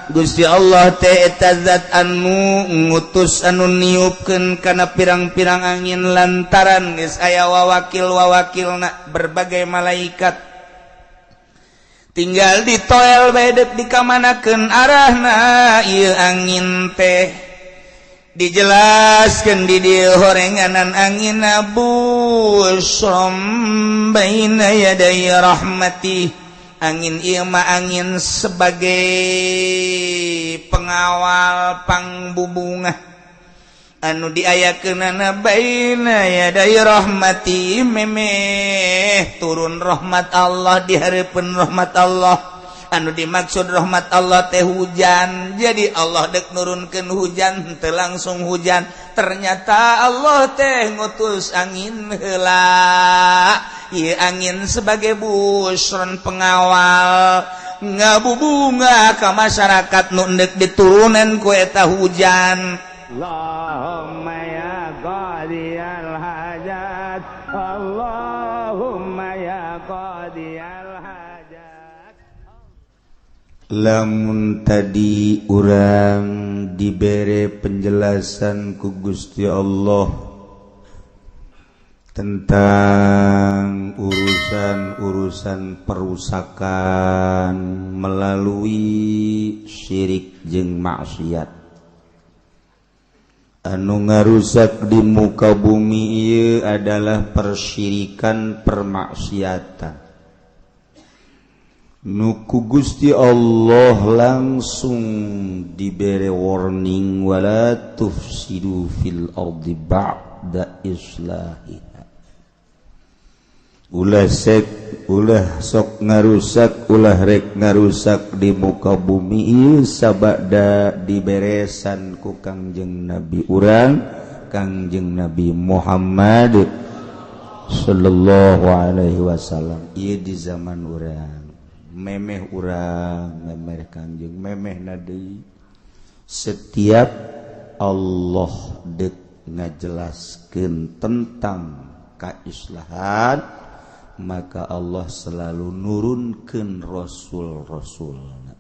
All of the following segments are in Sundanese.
Gusti Allah ta'ala zat anu ngutus anu niupkeun kana pirang-pirang angin lantaran geus aya wawakil-wawakilna berbagai malaikat tinggal ditoel bae deuk dikamanakeun arahna ieu angin teh dijelaskeun di dieu horenganan angin busrom baina yaday rahmati. Angin ieu mah angin sebagai pengawal pangbubungah anu diayakeunana baina yaday rahmati memeh turun rahmat Allah di hareupeun rahmat Allah anu dimaksud rahmat Allah teh hujan jadi Allah dek nurunkeun hujan teu langsung hujan ternyata Allah teh ngutus angin heula ieu angin sebagai busron pengawal ngabubunga ka masyarakat nu endek diturunan ku eta hujan. Allahumma ya qadiyal hajat Allahumma ya qadiyal hajat. Lamun tadi urang dibere penjelasan ku Gusti Allah tentang urusan-urusan perusakan melalui syirik jeung maksiat anu ngarusak di muka bumi ieu adalah persyirikan permaksiatan nu ku Gusti Allah langsung dibere warning wala tufsidu fil ardi ba'da islahi. Ulah sok ngarusak ulah rek ngarusak di muka bumi ieu sabada diberesan ku Kangjeng Nabi urang Kangjeng Nabi Muhammad sallallahu alaihi wasallam. Ieu di zaman urang memeh urang memeh Kangjeng memeh deui setiap Allah deuk ngajelaskeun tentang kaislahan maka Allah selalu nurunkeun rasul-rasulna.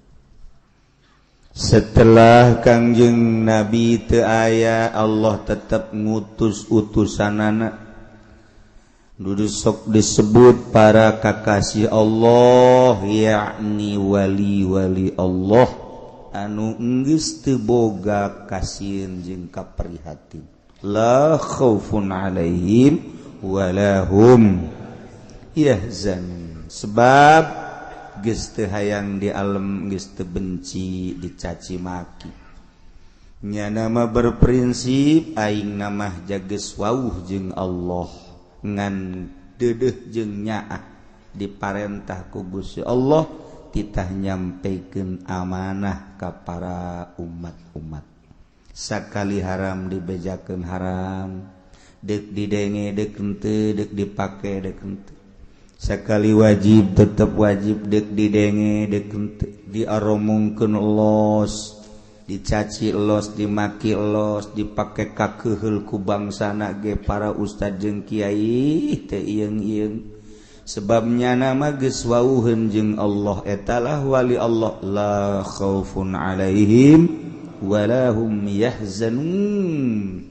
Setelah Kangjeng Nabi teu aya Allah tetap ngutus utusanana dudu sok disebut para kakasih Allah yakni wali-wali Allah anu geus teu boga kasieun jeung kaprihatin la khaufun alaihim walahum yahzanun sebab geus teu hayang di alam geus teu benci dicaci maki nya nama berprinsip aing nama jageus wawuh jeung Allah ngan deudeuh jeung nyaah diparentah ku Gusti Allah titah nyampekeun amanah ka para umat-umat sakali haram dibejakeun haram deuk didenge deuk henteu deuk dipake deuk henteu sakali wajib tetep wajib deuk didenge deuk henteu diaromongkeun los dicaci los dimaki los dipake kakeheul ku bangsana ge para ustad jeung kiai teu ieung-ieung sebabnya nama geus wawuheun jeung Allah etalah wali Allah la khaufun alaihim walahum yahzanun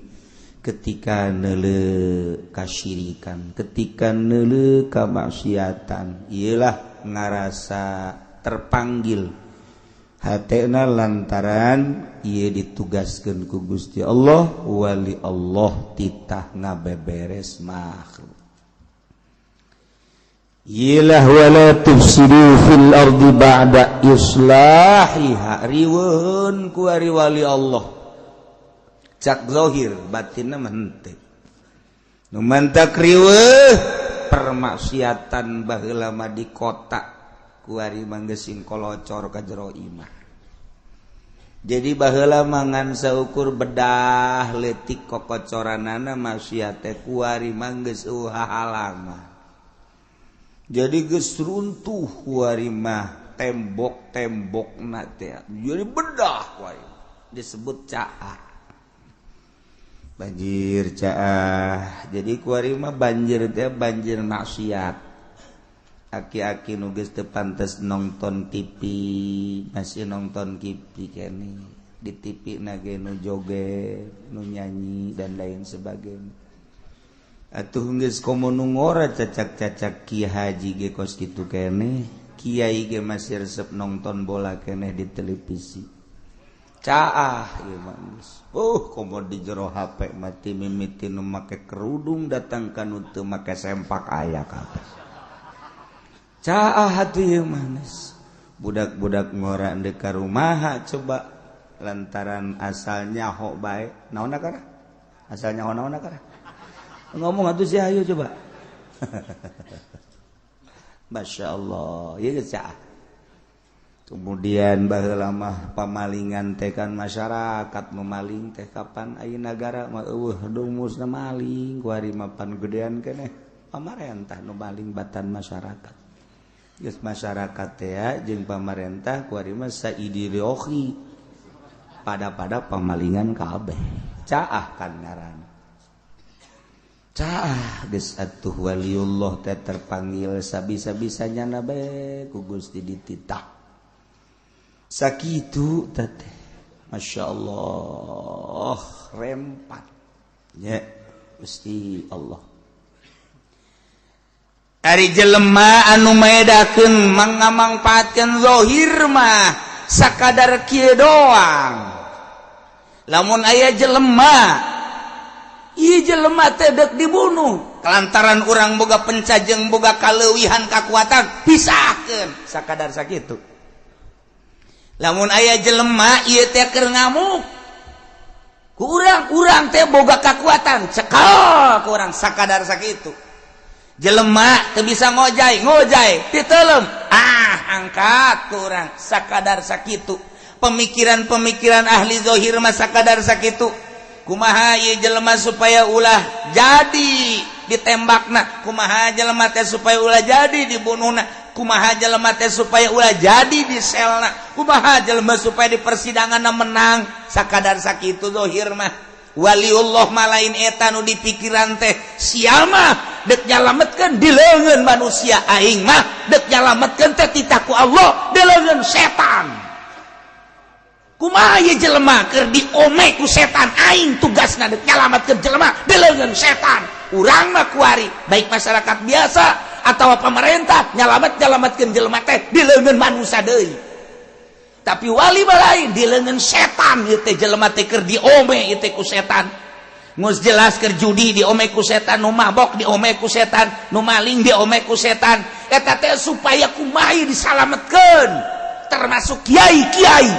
ketika neuleuh kasyirikan ketika neuleuh kamaksiatan ialah ngarasa terpanggil hatena lantaran ieu ditugaskeun ku Gusti Allah wali Allah titah ngabeberes makhluk ialah wala tufsidu fil ardi ba'da islahiha riweun ku ari wali Allah cak zahir batinna mah henteu nu mantak riweuh permaksiatan baheula mah di kota ku ari mangga sing kolocor ka jero imah jadi baheula mangan saukur bedah leutik kokocoranana maksiat teh ku ari mangga uhahalama jadi geus runtuh ku ari mah tembok-tembokna teh jadi bedah wae disebut caah banjir caah jadi kuari mah banjir teh banjir maksiat aki-aki nugas pantes nonton TV masih nonton TV kene di TV nage nu joget nu nyanyi dan lain sebagainya atuh geus komo nu ngora cacak-cacak Kiai Haji ge kos kitu kene kiai ge masih resep nonton bola kene di televisi caah ieu mah komo di jero HP mati mimiti nu make kerudung datang ka nu teu make sempak aya kabeh caah hati yang manis budak-budak ngora ndek ka rumaha coba lantaran asalnya ho bae naonna kara asalnya ho naonna kara ngomong atuh si ayo coba masyaallah ieu caah kemudian baheula mah pamalingan teh kan masyarakat memaling teh kapan aya nagara mah eueuh dumusna maling ku ari mapan gedean keneh pamarentah nu maling batan masyarakat geus masyarakat teh jeung pamarentah kuari mah saideologi pada pamalingan kabeh caah kan ngaran caah geus atuh waliullah teh terpanggil sabisa-bisanya na bae ku Gusti dititah sakitu teh masyaallah rempat nya Gusti Allah ari jelema anu maedakeun mangamangpaatkeun zahir mah sakadar kieu doang lamun aya jelema ieu jelema teh deuk dibunuh kelantaran urang boga pencajeng boga kaleuwihan kakuatan pisahkeun sakadar sakitu lamun aya jelema ieu teh keur ngamuk ku urang teh boga kakuatan cekal ku urang sakadar sakitu jelema teu bisa ngojay titeulem angkat kurang sakadar sakitu pemikiran ahli zahir mah sakadar sakitu kumaha ieu jelema supaya ulah jadi ditembakna kumaha jelema teh supaya ulah jadi dibunuhna kumaha jelema teh supaya ulah jadi diselna kumaha jelema supaya di persidanganna menang sakadar sakitu zahir mah waliullah mah lain eta nu dipikiran teh sia mah deuk nyalametkeun di leungeun manusia aing mah deuk nyalametkeun teh titaku Allah di leungeun setan kumaha ieu jelema keur diome ku setan aing tugasna deuk nyalametkeun jelema di leungeun setan urang mah kuari baik masyarakat biasa atawa pemerintah nyalametkeun jelema teh di leungeun manusia deui tapi wali lain di leungeun setan ieu teh jelema teh keur diome ieu teh ku setan geus jelas keur judi diome ku setan nu mabok diome ku setan nu maling diome ku setan eta teh supaya kumaha disalametkeun termasuk kiai-kiai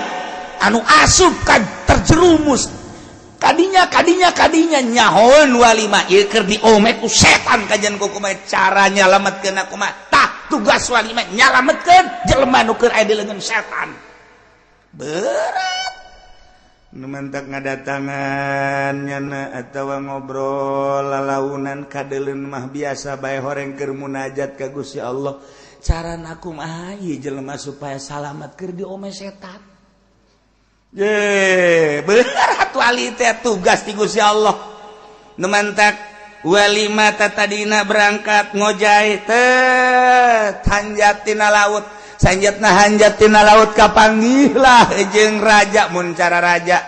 anu asup ka terjerumus kadinya nyahoeun wali mah ieu keur diome ku setan kajian kumaha cara nyalametkeun kumaha tah tugas wali mah nyalametkeun jelema nu keur aya di leungeun setan berat numantak ngadatangan nyana atawa ngobrol lalaunan kadeuleun mah biasa bae horeng keur munajat ka Gusti Allah carana kumaha ieu jelema supaya salamet keur diome setan ye berat wali teh tugas ti Gusti Allah numantak wali mah tadina berangkat ngojay teh hanjat tina laut sanjatna hanjat tina laut kapanggih lah jeung raja mun cara raja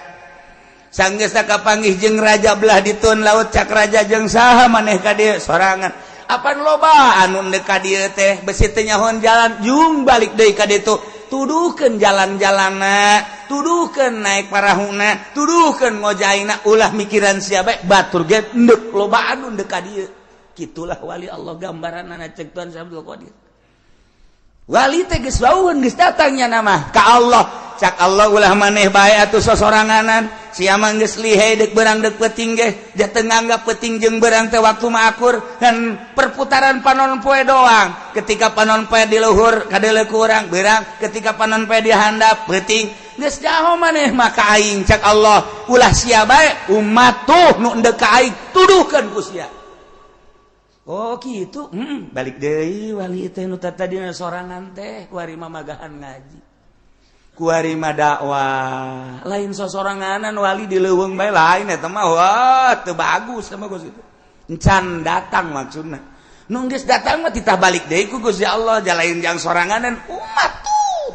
sanggeus kapanggih jeung raja belah dituun laut cak raja jeung saha maneh ka dieu sorangan apan loba anu deuk ka dieu teh besi teh nyahoan jalan jung balik deui ka ditu tuduhkeun jalan-jalanna tuduhkeun naik parahuna tuduhkeun ngojaina ulah mikiran sia bae batur ge endeup loba anu deuk ka dieu kitulah wali Allah gambaranna cek Tuhan Abdul Qadir wali teh geus baueun geus datangnya nama ka Allah cak Allah ulah maneh bae atuh sosoranganan sia mah geus lihai deuk beurang deuk peuting ge jah teu nganggap peuting jeung beurang teh waktu mah akur dan perputaran panon poe doang ketika panon poe di luhur kadeuleuk ku urang beurang ketika panon poe di handap peuting geus jaho maneh mah ka aing cak Allah ulah sia bae umat tuh nu endeuh ka aing tuduhkeun ku sia. Oh gitu, balik deui wali teh nu tadina sorangan teh kuari mamagahan ngaji. Kuari mah dakwah. Lain sosoranganan wali di leuweung bae lain eta mah wah teu bagus sama geus kitu. Encan datang maksudna. nunggis datang mah titah balik deui ku Gusti Allah jalain jang soranganan umat tuh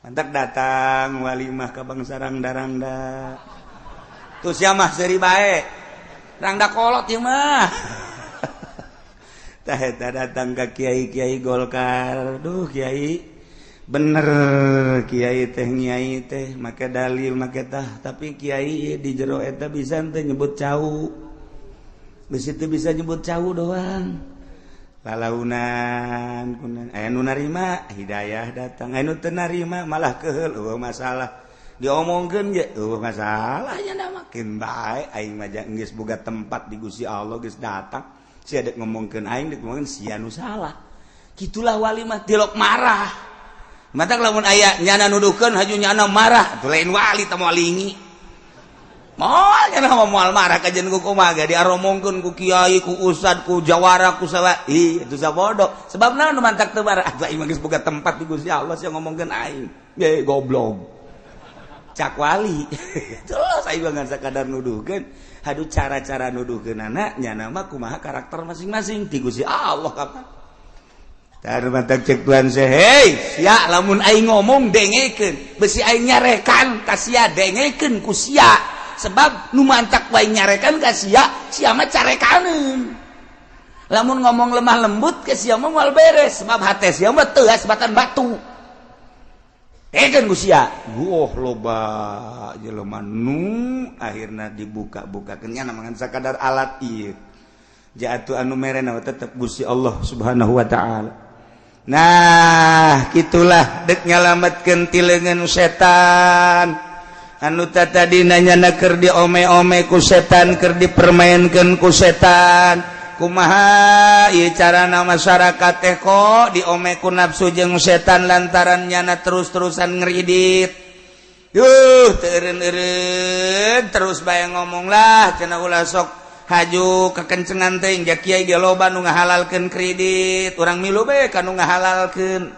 mantap datang walimah ka Bang Sarang Darangda tuh sia mah seuri bae rangda kolot ieu mah tah eta datang ka kiai-kiai Golkar duh kiai bener kiai teh nyai teh make dalil make tah tapi kiai di jero eta bisa teh nyebut cau geus itu bisa nyebut cau doang lalaunan kunan aya nu narima hidayah datang aya nu teu narima malah keheul eueuh masalah diomongkeun ge eueuh masalah nya makin bae aing mah geus boga tempat di Gusti Allah geus datang sia dek ngomongkeun aing dek ngomongkeun sia nu salah kitulah wali mah tilok marah matak lamun aya nyana nuduhkeun haju nyana marah atuh lain wali teh moalingi moal nyana moal marah ka jeung kumaha ge diaromongkeun ku kiai ku ustad ku jawara ku saha ih itu sabodo sebab naon nu mantak teu marah atuh aing mah geus boga tempat di Gusti Allah sia ngomongkeun aing ge goblok cak wali terus aing mah sakadar nuduhkeun haduh cara-cara nuduhkeunana nyana mah kumaha karakter masing-masing ti Gusti Allah kapan tar mantak cek tuan hei sia lamun aing ngomong dengekeun besi aing nyarekan ka sia dengekeun ku sia sebab nu mantak wae nyarekan ka sia sia mah carekaneun lamun ngomong lemah lembut ke sia mah moal beres sebab hate sia mah teu asbatan batu dengekeun ku sia loba jelema nu akhirna dibuka-bukakeun nya mangan sakadar alat ieu jatuh anu merena tetep Gusti Allah Subhanahu wa taala. Nah gitulah dek nyalametkeun ti leungeun setan anu tadi nanya keur diome-ome ku setan keur dipermainkeun ku setan kumaha ieu carana masyarakat teh kok diome ku nafsu jeung setan lantaran nyana terus-terusan ngridit teureun-eureun terus bae ngomong lah cenah ulah sok haju kekencengan teh jak kiai ge loba nu ngahalalkeun kredit urang milu bae kanu ngahalalkeun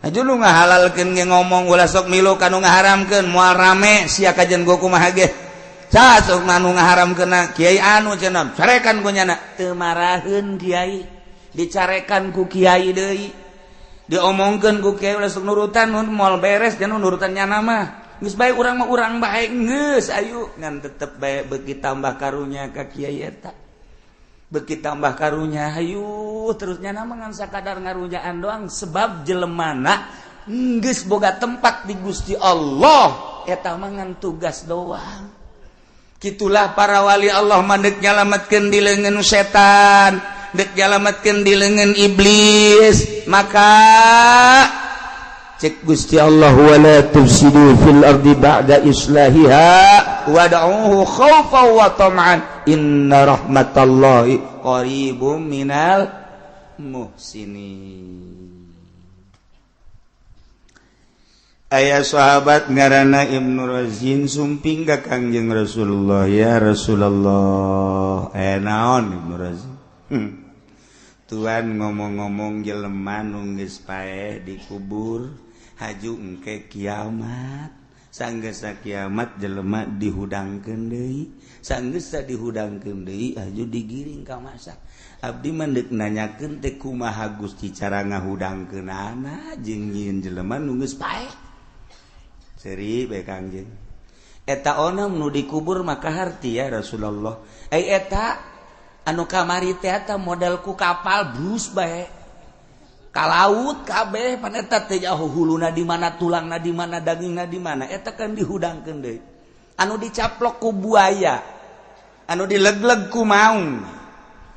haju nu ngahalalkeun ge ngomong ulah sok milu kanu ngaharamkeun moal rame sia kajen gua kumaha ge sa sok nu ngaharamkeunna kiai anu cenah carekan ku nyana teu maraheun kiai dicarekan ku kiai deui diomongkeun ku kiai ulah sok nurutan moal beres jeung nurutan nyana mah geus bae urang mah urang bae geus ayu ngan tetep bae beuki tambah karunya ka kiai eta beuki tambah karunya hayu terus nyana mah ngan sakadar ngarujaan doang sebab jelemana geus boga tempat di Gusti Allah eta mah ngan tugas doang kitulah para wali Allah mah deuk nyalametkeun di leungeun setan deuk nyalametkeun di leungeun iblis maka cek Gusti Allah wala tufsidu fil ardi ba'da islahiha wad'uhu khaufan wa tam'an inna rahmatallahi qaribum minal muhsinin. Aya sahabat ngaranna Ibnu Razin sumping ka Kangjeng Rasulullah ya Rasulullah naon Ibnu Razin Tuhan ngomong-ngomong jelema nu geus paeh dikubur haju engke kiamat sanggeus kiamat jelema dihudangkeun deui sanggeus dihudangkeun deui haju digiring ka masak abdi mah deuk nanyakeun teh kumaha Gusti cara ngahudangkeunana jeung nyieun jelema nu geus paeh seuri bae Kangjeng eta onom nu dikubur maka harti ya Rasulullah eta anu kamari teh eta model ku kapal brus bae ka laut kabeh pan eta teh jauh huluna di mana tulangna di mana dagingna di mana eta kan dihudangkeun deui anu dicaplok ku buaya anu dilegleg ku maung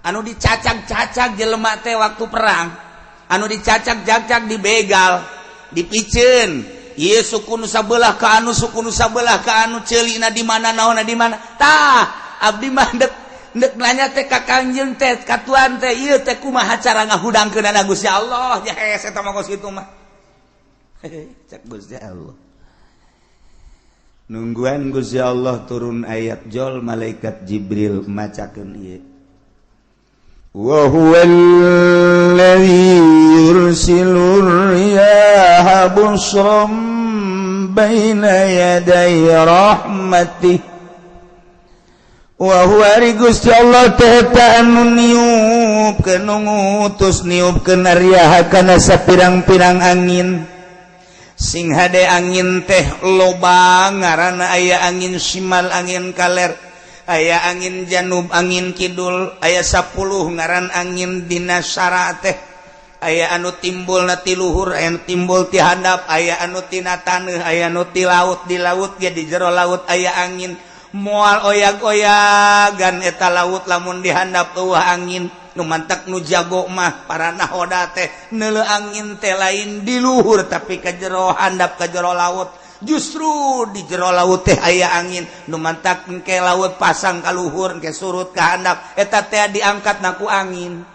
anu dicacag-cacag jelema teh waktu perang anu dicacag-cacag di begal dipiceun ieu suku nu sabelah ka anu suku nu sabelah ka anu ceulina di mana naonna di mana tah abdi mah ndek nanya teh ka Kangjeng teh ka tuan teh ieu teh kumaha cara ngahudangkeunana Gusti Allah nya hese eta mah kos kitu mah cak Gusti Allah nungguan Gusti Allah turun ayat jol malaikat Jibril macakeun ieu wa huwallazi yursilur riyaha busram baina yaday rahmatih wa huwa Gusti Allah teh anu niupkeun ngutus niupkeun ariyaha kana sapirang-pirang angin sing hade angin teh loba ngaranna aya angin simal angin kaler aya angin janub angin kidul aya 10 ngaran angin dina syara teh aya anu timbul na ti luhur aya anu timbul ti handap aya anu tina taneuh aya anu ti laut di laut ge di jero laut aya angin moal oyag-oyagan eta laut lamun dihandap eueuh angin nu mantak nu jago mah para nahoda teh neuleuh angin teh lain di luhur tapi ka jero handap ka jero laut justru di jero laut teh aya angin nu mantak engke laut pasang ka luhur engke surut ka handap eta teh diangkat ku angin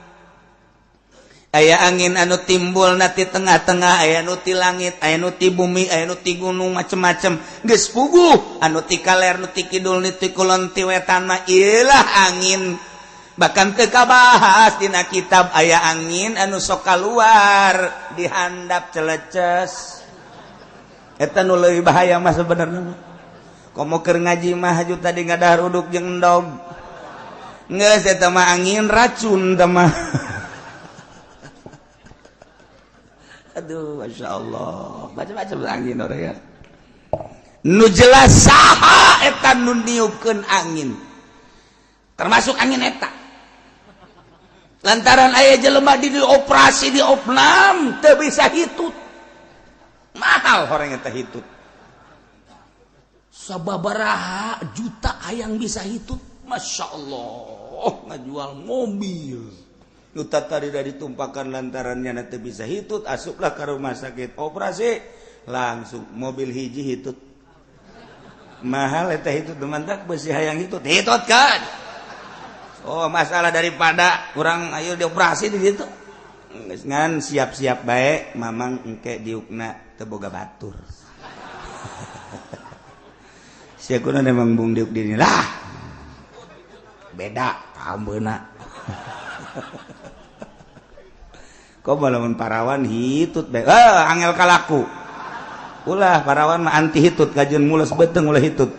aya angin anu timbul na ti tengah-tengah aya anu ti langit aya anu ti bumi aya anu ti gunung macem-macem geus puguh anu ti kaler anu ti kidul anu ti kulon ti wetan mah ieulah angin bahkan teu kabahas dina kitab aya angin anu sok kaluar di handap celeces eta nu leuwih bahaya mah sabenerna komo keur ngaji mah haju tadi ngadahar uduk jeung endog geus eta mah angin racun teh mah aduh masya Allah macam-macam angin orang ya nu jelas saha eta nu niupkeun angin termasuk angin eta lantaran aya jelema di operasi di opnam teu bisa hitut mahal horeng eta hitut sababaraha juta hayang bisa hitut masya Allah ngajual mobil nu tatarida ditumpakan lantarannya nanti bisa hitut asuplah ke rumah sakit operasi langsung mobil hiji hitut mahal eta hitut mantak besi hayang hitut kan oh masalah daripada kurang ayo dioperasi di situ ngan siap-siap baik mamang engke diukna teu boga batur sia kuna memang bung diuk dini lah beda kambeuna kok balamun parawan hitut bae angel kalaku ulah parawan mah anti hitut kajeun mules beteung ulah hitut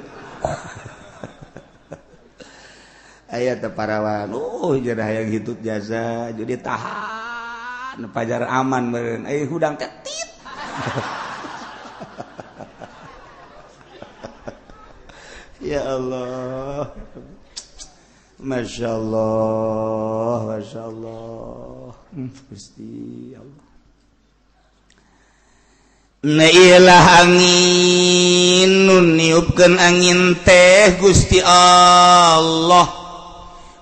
aya teh parawan jadi hayang hitut jasa jadi tahan pajar aman meureun aya hudang teh tit ya Allah Masya Allah, Masya Allah, Gusti Allah. Nailah angin, niupkeun angin teh Gusti Allah.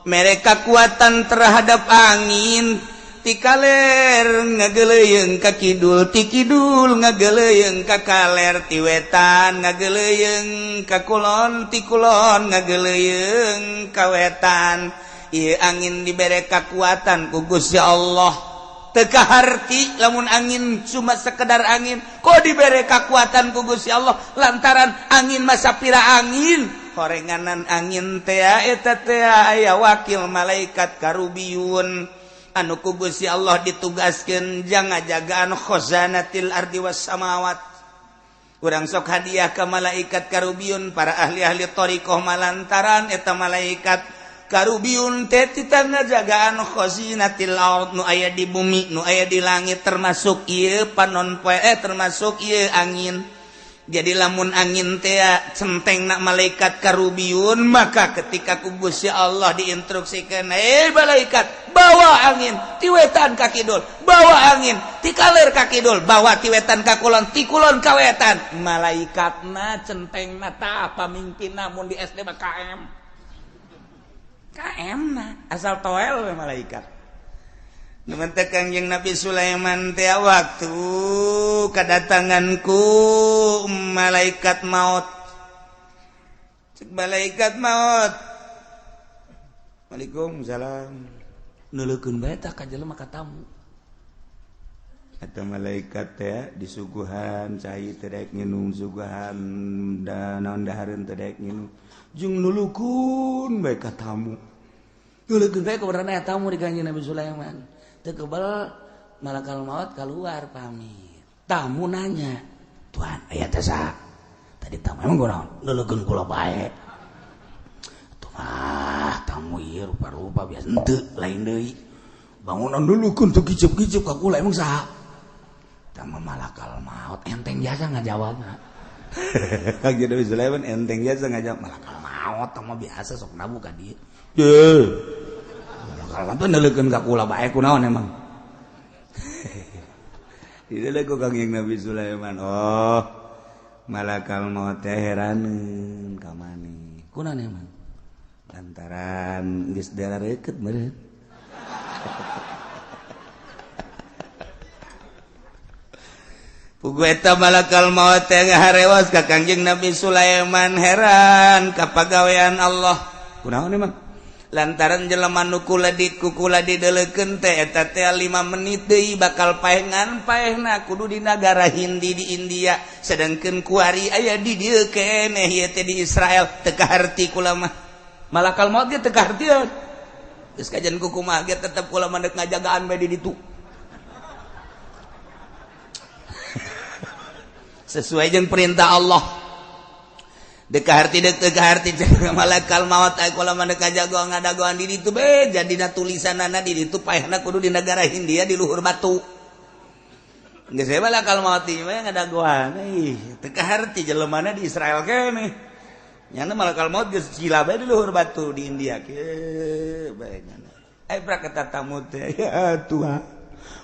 Mereka kekuatan terhadap angin, ti kaler ngageleyeung ka kidul, ti kidul ngageleyeung ka kaler, ti wetan ngageleyeung ka kulon, ti kulon ngageleyeung ka wetan. Ieu angin dibere kekuatan ku Gusti Allah. Teu kaharti lamun angin cuma sekedar angin, kok dibere kekuatan ku Gusti Allah lantaran angin mah sapira angin. Horenganan angin teh eta teh aya wakil malaikat karubiyun anu ku Gusti Allah ditugaskeun jangajagaan khazanatil ardi was samawat. Urang sok hadiah ka malaikat karubiyun para ahli-ahli thariqah malantaran eta malaikat karubiyun teh titana jagaan khazinatil ard nu aya di bumi nu aya di langit termasuk ieu panon poe termasuk ieu angin. Jadi lamun angin teh centengna malaikat karubiyun maka ketika ku Gusti Allah diinstruksikeun malaikat bawa angin ti wetan ka kidul bawa angin ti kaler ka kidul bawa ti wetan ka kulon ti kulon ka wetan malaikatna centengna tah pamimpinna mun di SD mah KM na asal toel we malaikat. Numantek Kangjeng Nabi Sulaiman teh waktu kedatanganku malaikat maut. Cek malaikat maut. Waalaikumsalam. Nuleukeun bae tah ka jelema ka tamu. Eta malaikat teh disuguhan cai teh daek nginum suguhan da naon dahareun teh daek nginum. Jeung nuleukeun bae ka tamu. Nuleukeun bae ka urang tamu di Kangjeng Nabi Sulaiman. Teu kebal malakal maut keluar pamit. Tamu nanya, "Tuan, aya teh saha?" Tadi tamu emang kunaon? Nuleukeun kula bae. Tuh tamu ieu rupa-rupa biasa henteu lain deui bangunan dulu kun tuh kicep-kicep ka kula emang saha tah malakal maut enteng biasa ngajawabna Kanjeng Nabi Sulaiman enteng biasa ngajawab malakal maut tah mah biasa sok nabu ka dieu ye malakal maut neuleukeun ka kula bae kunaon emang Itulah ku Kangjeng Nabi Sulaiman. Oh, malakal maut teh heraneun ka maneh. Kunaon emang? Lantaran geus darareukeut meureun. Pugu eta malakal maut teh ngaharewas ka Kangjeng Nabi Sulaiman heran ka pagawean Allah. Kunaon emang? Lantaran jelema nu kula dideleukeun teh eta teh 5 menit deui bakal paengan paehna kudu di nagara Hindi di India sedangkeun kuari aya di dieu keneh ieu teh di Israel teu kaharti kula mah malakal maut ge teu kahartieun geus kajian ku kumaha ge tetep kula mandek ngajagaan bae di ditu sesuai jeung perintah Allah dekaharti malakal maut ay kula mandek ngajagoan ngadagoan di ditu be jadina tulisanana di ditu paehna kudu di negara Hindia di luhur batu geus we malakal maut ieu mah ngadagoan teu kaharti jelemana di Israel keneh nyana malakal maut geus cila bae di luhur batu di India ke bae nyana ai prakata tamu teh ya Tuhan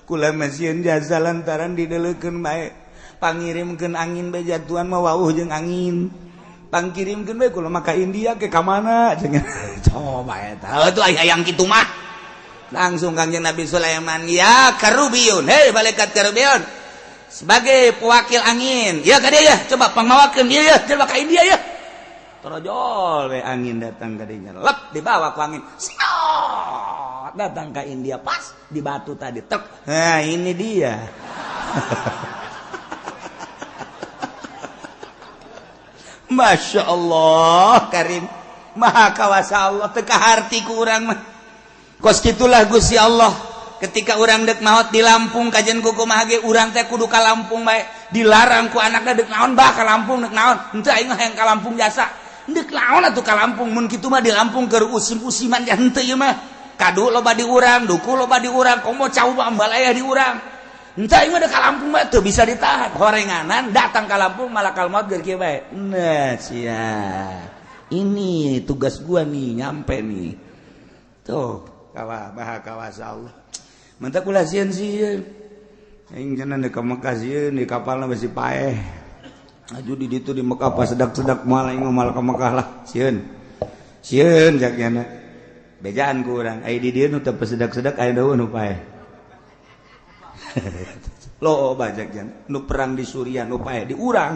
kula masieun jasa lantaran dideleukeun bae pangirimkeun angin bae jatuhan mah wawuh jeung angin pangkirimkeun bae kula maka India ke ka mana cenah coba eta atuh hayang kitu mah langsung Kangjeng Nabi Sulaiman ya Karubiyun hei malaikat Karubiyun sebagai pewakil angin ya ka dieu ya coba pangmawakeun dieu ya coba ka India ya torojol we angin datang ka dieu lep dibawa ku angin siot datang ka India pas di batu tadi tek nah ini dia Masya Allah Karim Maha kawasa Allah teu kaharti ku urang mah kos kitulah Gusti Allah ketika urang dek maot di Lampung kajian ku kumaha ge urang teh kudu ka Lampung bae dilarang ku anakna dek naon bah ka Lampung dek naon henteu aing mah hayang ka Lampung jasa dek naon atuh ka Lampung mun kitu mah di Lampung keur usim-usiman ya henteu ieu mah kadu loba di urang duku loba di urang komo cau ambal aya di urang entah ini ada ka Lampung mah tuh bisa ditahan horenganan datang ka Lampung malakal maut keur kieu bae nah sia ini tugas gua nih nyampe nih tuh kawa maha kawasa Allah mantap kula sieun aing cenah di Mekah sieun di kapalna besi paeh aju di ditu di Mekah pas sedak-sedak moal aing moal ka Mekah lah sieun jaknyana bejaan ku urang ai di dieu nu teu sedak-sedak aya daun nu paeh lo bajak jan nu perang di Suriah nu paeh di urang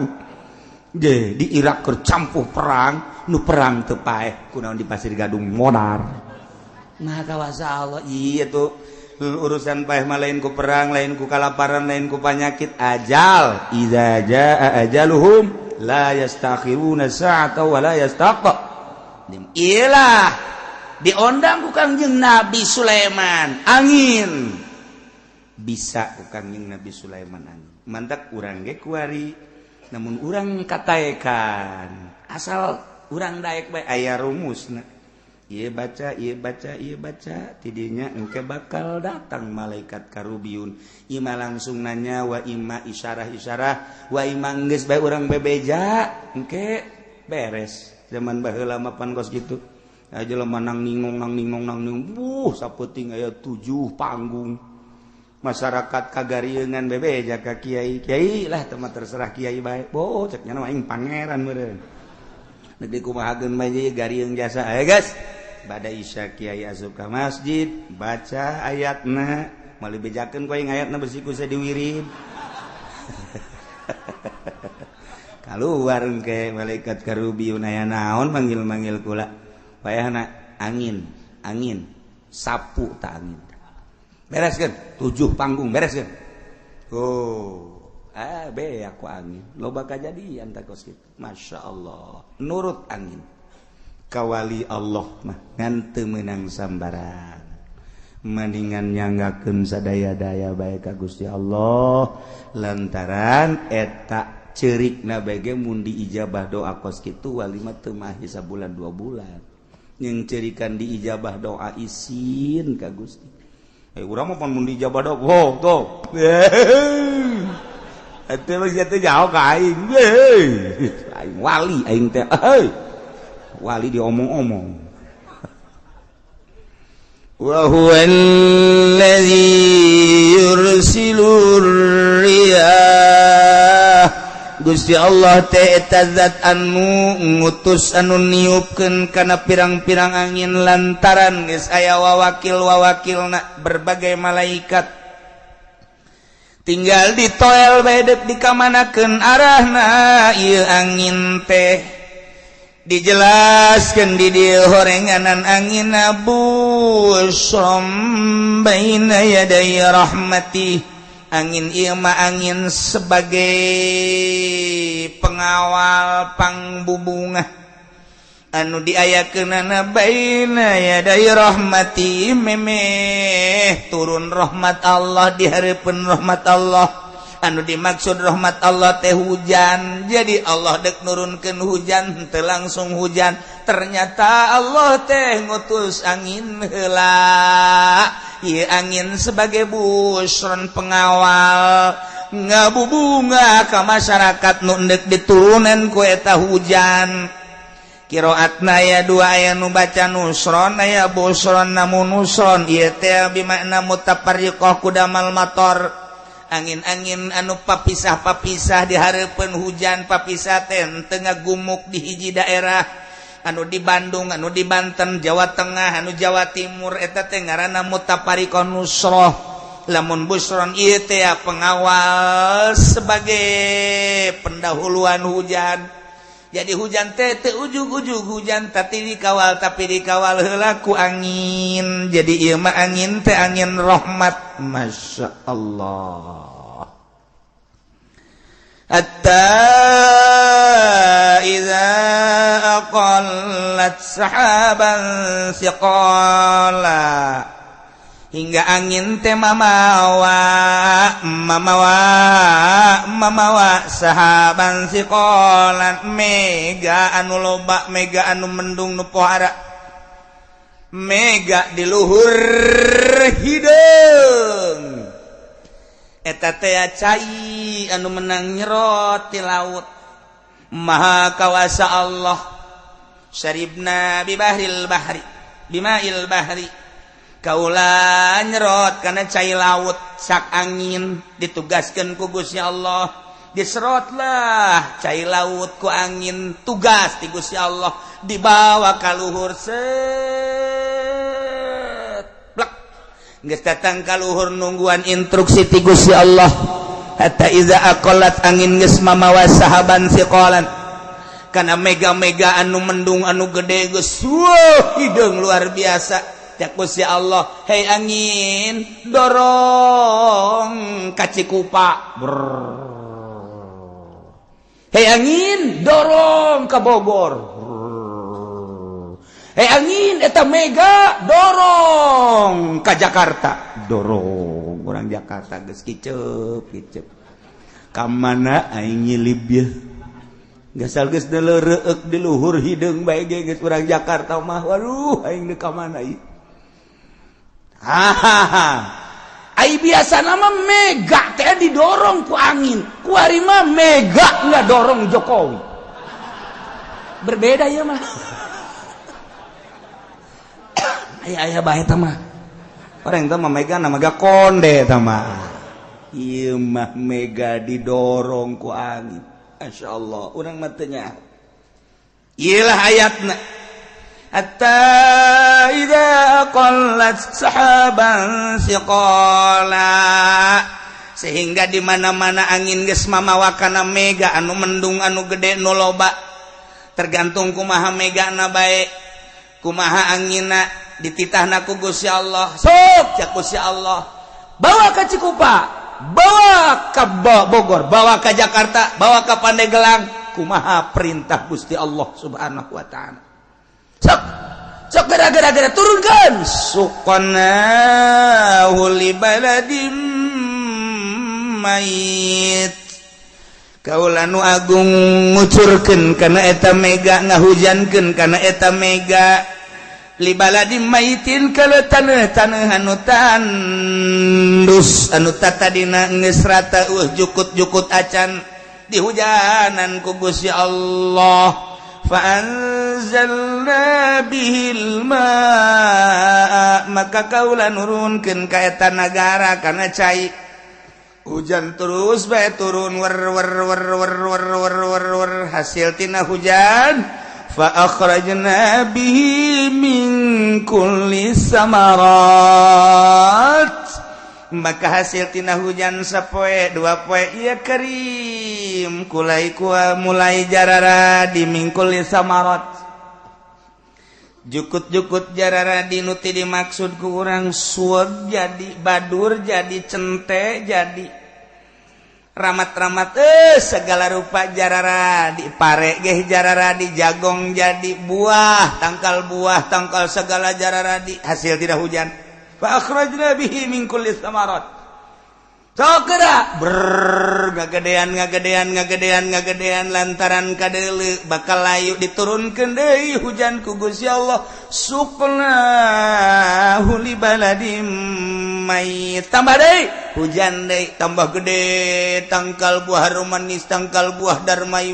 ge di Irak keur campuh perang nu perang teu paeh kunaon di Pasir Gadung modar nah kawasa Allah iya tuh urusan paeh mah lain ku perang lain ku kalaparan lain ku panyakit ajal idza jaa ajaluhum la yastakhiruna sa'ata wa la yastaqdim iyalah diondang ku Kangjeng Nabi Sulaiman angin bisa ku Kangjeng Nabi Sulaiman angin mantak urang ge kuari namun urang kataekan asal urang daek bae aya rumusna ieu baca tidinya engke bakal datang malaikat Karubiyun ima langsung nanya wa ima isyarah wa ima geus bae urang bebeja engke beres zaman baheula mah pan kos kitu aja jelema nang ningong sapeuting aya 7 panggung masyarakat kagarieunan bebeja ka kiai lah teh terserah kiai bae boh cek nya aing pangeran meureun negeri kumahageun bae garieung jasa aya guys bada isya kiai asup ka masjid baca ayatna meuli bejakeun ku aing ayatna besi ku diwirid kaluar engke malaikat Karubiyun aya naon manggil-manggil kula wayahna angin sapu ta angin bereskeun 7 panggung bereskeun be aku angin loba kajadian ta kos kitu masyaallah nurut angin kawali Allah mah ngan teu meunang sambaran mendingan nyanggakeun sadaya-daya bae ka Gusti Allah lantaran eta ceurikna bae ge mun diijabah doa kos kitu wali mah teu mah sabulan 2 bulan yang cerikan diijabah doa isin ka Gusti. Urang mah mun dijabah doa, oh tuh. Atuh mah sia teh jauh ka aing. Aing wali aing teh. Wali diomong-omong. Wa huwallazi yursilur riyah. Gusti Allah teh eta zat anu ngutus anu niupkeun kana pirang-pirang angin lantaran geus aya wawakil-wawakilna berbagai malaikat tinggal ditoel bae deuk dikamanakeun arahna ieu angin teh dijelaskeun di dieu horenganan angin busrom baina yaday rahmati. Angin ieu mah angin sebagai pengawal pangbubungah anu diayakeunana baina yaday rahmati memeh turun rahmat Allah di hareupeun rahmat Allah. Anu dimaksud rahmat Allah teh hujan. Jadi Allah dek nurunkeun hujan teu langsung hujan. Ternyata Allah teh ngutus angin heula. Ieu angin sebagai busron pengawal ngabubunga ka masyarakat nu endek diturunan ku eta hujan. Qiraatna aya dua aya nu baca nusron aya busron namun nusron ieu teh bimakna mutafarriqah kudamal mator. Angin-angin anu papisah-papisah di hareupeun hujan papisah teh teu ngagumuk di hiji daerah. Anu di Bandung, anu di Banten, Jawa Tengah, anu Jawa Timur eta teh ngaranna mutafarriqah nusroh. Lamun busron ieu teh pengawal sebagai pendahuluan hujan. Jadi hujan teh teu ujug-ujug hujan tapi dikawal heula ku angin. Jadi ieu mah angin teh angin rahmat. Masya Allah. Hatta idza aqallat sahaban thiqala. Hingga angin teh mamawa sahaban thiqalan mega anu loba mega anu mendung nu pohara mega di luhur hideung. Eta teh cai anu menang nyerot ti laut. Maha kawasa Allah syaribna bibahril bahri bima'il bahri. Kaula nyerot kana cai laut sak angin ditugaskeun ku Gusti Allah. Diserotlah cai laut ku angin tugas ti Gusti Allah dibawa ka luhur geus datang ka luhur nungguan instruksi ti Gusti Allah. Hatta iza aqallat angin geus mamawa sahaban thiqalan kana mega-mega anu mendung anu gede geus hideung luar biasa. Cak Gusti Allah, hei angin dorong ka Cikupa. Hei angin dorong ka Bogor. Hei angin eta mega dorong ka Jakarta. Dorong orang Jakarta geus kiceup. Ka mana aing nyilib ye? Gasal geus deleureuk di luhur hideung bae ge geus urang Jakarta mah. Waduh aing teu ka mana ieu? Ai biasa nama mega teh didorong ku angin. Ku ari mah mega enggak dorong Jokowi. Berbeda ya mah. Aya bae tah mah. Orang teh mah mega na mega konde tah mah. Ieu mah mega didorong ku angin. Masyaallah, urang mah teu nya. Ieu lah ayatna. Hatta idza qallat sahaban thiqala. Sehingga di mana-mana angin geus mamawa kana mega anu mendung anu gede nu loba. Tergantung kumaha megana bae, kumaha anginna dititahna ku Gusti Allah. Sok cak Gusti Allah. Bawa ka Cikupa, bawa ka Bogor, bawa ka Jakarta, bawa ka Pandeglang. Kumaha perintah Gusti Allah Subhanahu wa taala. Sok gara-gara turunkan suqanahu li baladim mait. Kaula nu agung ngucurkeun kana eta mega ngahujankeun kana eta mega li baladin maitin kalau taneuh anu tandus anu tatadina geus rata jukut-jukut acan dihujanan ku Gusti Allah fa anzalna bihil ma maka kaula nurunkeun ka eta nagara kana cai hujan terus bae turun wer hasil tina hujan fa akhrajna bihi min kulli samarat maka hasil tina hujan sapoe dua poe ieu karim kulai mulai jarara di min kulli samarat jukut-jukut jarara dinuti dimaksud ku urang sueg jadi badur jadi cente jadi ramat-ramat segala rupa jarara di pare geh jarara di jagong jadi buah tangkal segala jarara di hasil tidak hujan fa akhrajna bihi min kulli samarat sokera ngagedean lantaran kadeuleu bakal layu diturunkeun deui hujan ku Gusti Allah suqna huli baladim mayit tambah deui hujan deui tambah gede tangkal buah harum manis tangkal buah darmayu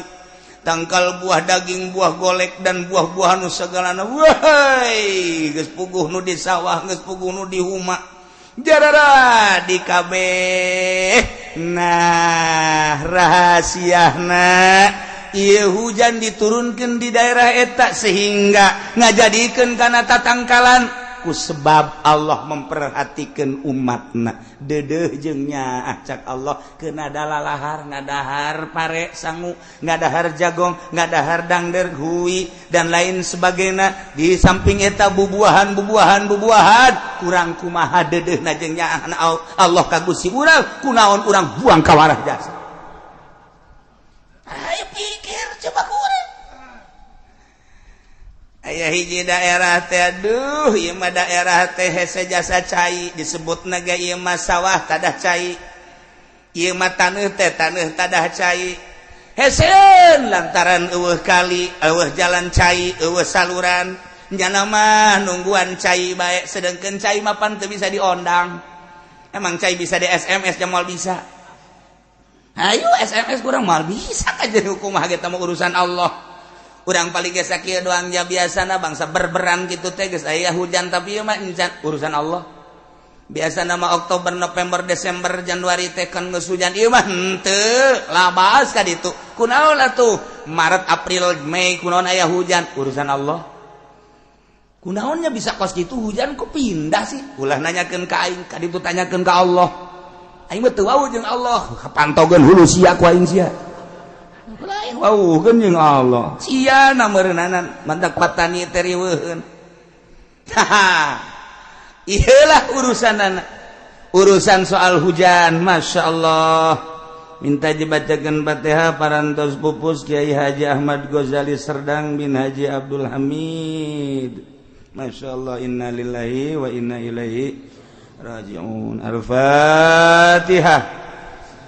tangkal buah daging buah golek dan buah-buahan nu sagalana wahai geus puguh nu di sawah geus puguh nu di huma jarara di kabeh nah rahasiana ieu hujan diturunkeun di daerah eta sehingga ngajadikeun kana tatangkalan ku sebab Allah memperhatikeun umatna deudeuh jeung nya acak Allah keuna dalalahar ngadahar pare sangu ngadahar jagong ngadahar dangder hui dan lain sebagainya di samping eta bubuahan kurang kumaha deudeuhna jeung nya Allah ka Gusti urang kunaon urang buang ka warah jasa ayo pikir coba kurang aya hiji daerah teh aduh ieu mah daerah teh hese jasa cai disebutna ge ieu mah sawah tadah cai ieu mah taneuh tadah cai hesen lantaran eueuh kali eueuh jalan cai eueuh saluran nyana mah nungguan cai bae sedengkeun cai mah pan teu bisa diondang emang cai bisa di SMS jamal bisa ayo SMS kurang mal bisa aja hukum kita mah urusan Allah urang paling geus kieu doang ja biasana bangsa berberan kitu teh geus aya hujan tapi ieu mah encan urusan Allah biasana mah Oktober November Desember Januari teh kan geus hujan ieu mah henteu labas ka ditu kunaon atuh Maret April Mei kunaon aya hujan urusan Allah kunaonnya bisa kos kitu hujan kok pindah sih ulah nanyakeun ka aing ka ditu tanyakeun ka Allah aing mah teu wau jeung Allah kapantogeun hulu sia ku aing sia lain wauhkeun jeung Allah sia nameureunana mantak patani teh riweuheun ieulah urusan soal hujan masyaallah minta dibacakeun Fatihah parantos pupus Kiai Haji Ahmad Ghazali Serdang bin Haji Abdul Hamid masyaallah inna lillahi wa inna ilaihi raji'un al-Fatihah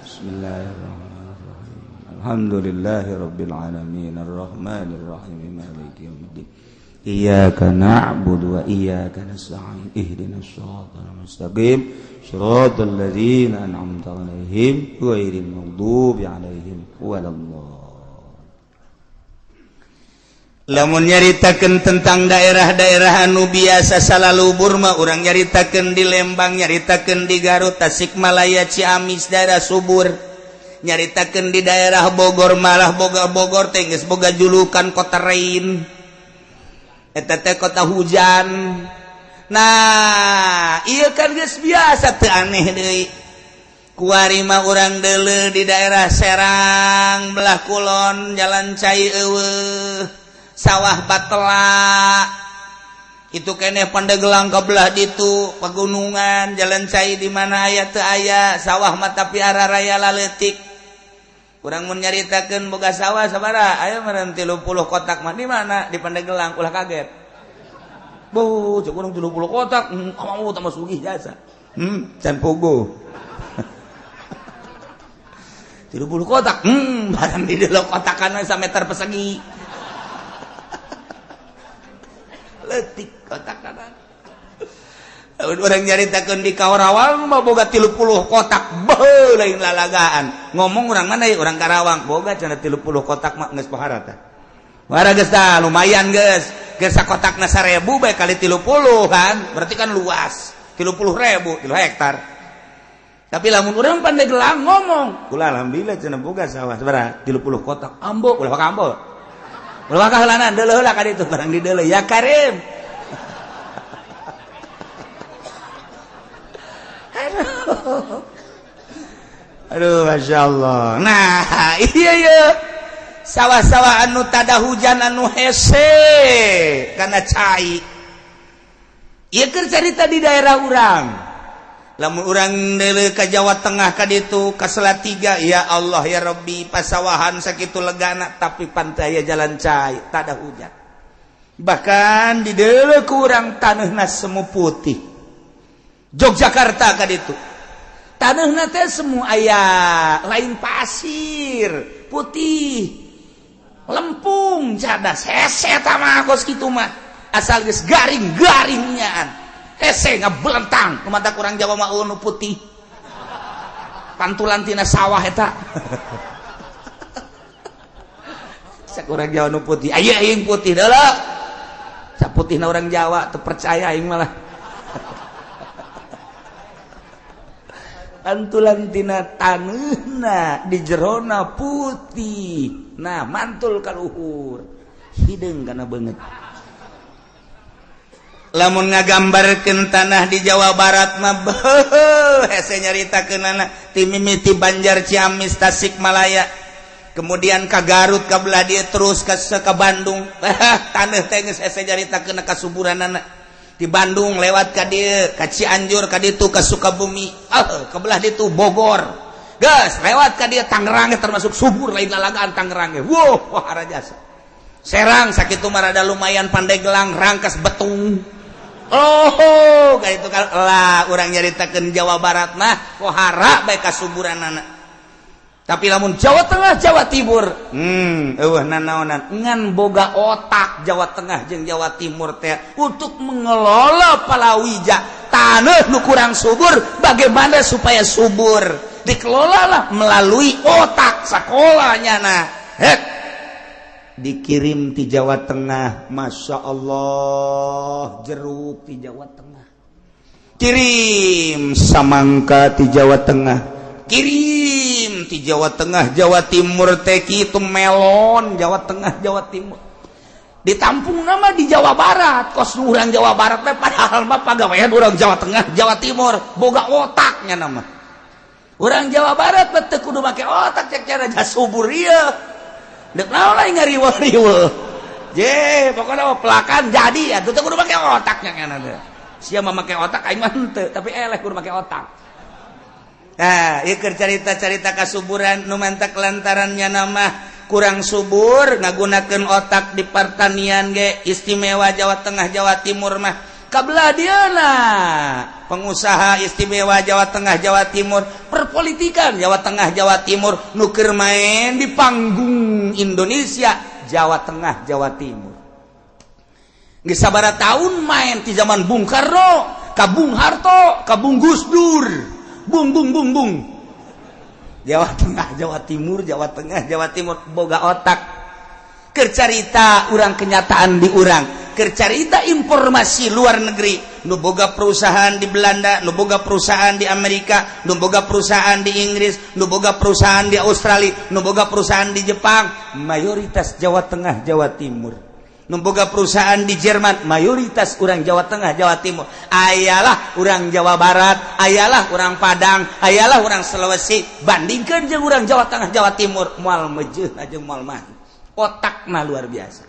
bismillahirrahmanirrahim alhamdulillahi rabbil alamin arrahmanir rahim maliki yaumiddin iyyaka na'budu wa iyyaka nasta'in ihdinas siratal mustaqim siratal ladzina an'amta 'alaihim ghairil maghdubi 'alaihim waladdallin lamun nyaritakeun tentang daerah-daerah anu biasa salalubur mah urang nyaritakeun di Lembang nyaritakeun di Garut Tasikmalaya Ciamis daerah subur nyaritakeun di daerah Bogor malah Bogor teh geus boga julukan kota rain eta teh kota hujan nah ieu kan geus biasa teu aneh deui kuari mah urang deuleu di daerah Serang belah kulon jalan cai eueuh sawah Batela itu keneh Pandeglang kabelah ditu pegunungan jalan cai di mana aya teu aya sawah mah tapi araraya laleutik urang mun nyaritakeun boga sawah sabaraha aya meureun 30 kotak mah di mana di Pandeglang ulah kaget bu cek urang 30 kotak kamu tambah sugih jasa can pogo 30 kotak barang di delok kotakan sameter persegi leutik kotak-kotak. Orang nyaritakeun di Karawang mah boga 30 kotak beuh lain lalagaan. Ngomong urang mana ya urang Karawang boga cenah 30 kotak mah geus pahara tah. Wara geus tah lumayan geus. Geus sakotakna 1000 bae kali 30 kan. Berarti kan luas. 30.000 3 hektar. Tapi lamun urang pandai gelang ngomong, kula alhamdulillah cenah boga sawah sabaraha 30 kotak. Ambo ulah ka ambo. Ulah ka heulana deuleuh heula ka ditu barang di deuleuh ya Karim. Aduh, Masya Allah. Nah, iya sawah-sawah anu tada hujan anu hese karena cai. Iya keur carita di daerah urang. Lamun urang deuleu ka Jawa Tengah ka ditu ka Salatiga, ya Allah ya Rabbi pasawahan sakitu legana tapi pantai jalan cai tada hujan. Bahkan di deuleu ku urang taneuhna semu putih. Yogyakarta ka ditu. Taneuhna teh semu aya lain pasir, putih. Lempung cadas hese tah mah kos kitu mah. Asal geus garing-garingnyaan. Hese ngabelentang, kumaha urang Jawa mah nu putih. Pantulan tina sawah eta. Sak urang Jawa nu putih. Aya aing putih deuleuh. Saputihna urang Jawa teu percaya aing malah. Antulan tina taneuhna di jerona putih. Nah, mantul ka luhur. Hideung kana beungeut. Lamun ngagambarkeun tanah di Jawa Barat mah hese nyaritakeunana ti mimiti Banjar Ciamis Tasikmalaya. Kemudian ka Garut ka belah dieu terus ka Bandung. Taneuh teh geus hese nyaritakeun kasuburanana. Di Bandung lewat ka dieu ka Cianjur ka ditu ka Sukabumi ke belah ditu Bogor geus lewat ka dieu Tangerang termasuk subur lain lalagaan Tangerang wah harajasa Serang sakitu mah rada lumayan pandai gelang Rangkas Betung ka itu lah urang nyaritakeun Jawa Barat mah pohara bae kasuburanana. Tapi lamun Jawa Tengah Jawa Timur eueuh nanaonan ngan boga otak Jawa Tengah jeung Jawa Timur teh untuk mengelola palawija taneuh nu kurang subur bagaimana supaya subur dikelolalah melalui otak sakolanya nah dikirim ti Jawa Tengah. Masya Allah jeruk ti Jawa Tengah kirim samangka ti Jawa Tengah kirim ti Jawa Tengah Jawa Timur teh kitu melon Jawa Tengah Jawa Timur ditampung nama di Jawa Barat kos urang Jawa Barat teh padahal mah pagawean urang Jawa Tengah Jawa Timur boga otaknya nama urang Jawa Barat teh kudu make otak cek cara subur ieu deuk naon lain ngariweuh-riweuh je pokona pelakan jadi atuh teh kudu make otaknya kana teh sia mah make otak aing mah henteu tapi eleh kudu make otak. Nah, ieu keur carita-carita kasuburan nu mantak lantarannya nama kurang subur ngagunakeun otak di pertanian ge istimewa Jawa Tengah Jawa Timur mah kabelah dieuna pengusaha istimewa Jawa Tengah Jawa Timur perpolitikan Jawa Tengah Jawa Timur nu keur main di panggung Indonesia Jawa Tengah Jawa Timur geus sabaraha taun main ti zaman Bung Karno ka Bung Harto ka Bung Gus Dur bung Jawa Tengah Jawa Timur Jawa Tengah Jawa Timur boga otak keur carita urang kenyataan di urang keur carita informasi luar negeri nu boga perusahaan di Belanda nu boga perusahaan di Amerika nu boga perusahaan di Inggris nu boga perusahaan di Australia nu boga perusahaan di Jepang mayoritas Jawa Tengah Jawa Timur memboga perusahaan di Jerman mayoritas orang Jawa Tengah Jawa Timur ayalah orang Jawa Barat ayalah orang Padang ayalah orang Sulawesi bandingkan jeung orang Jawa Tengah Jawa Timur moal meujeun jeung moal mah otakna luar biasa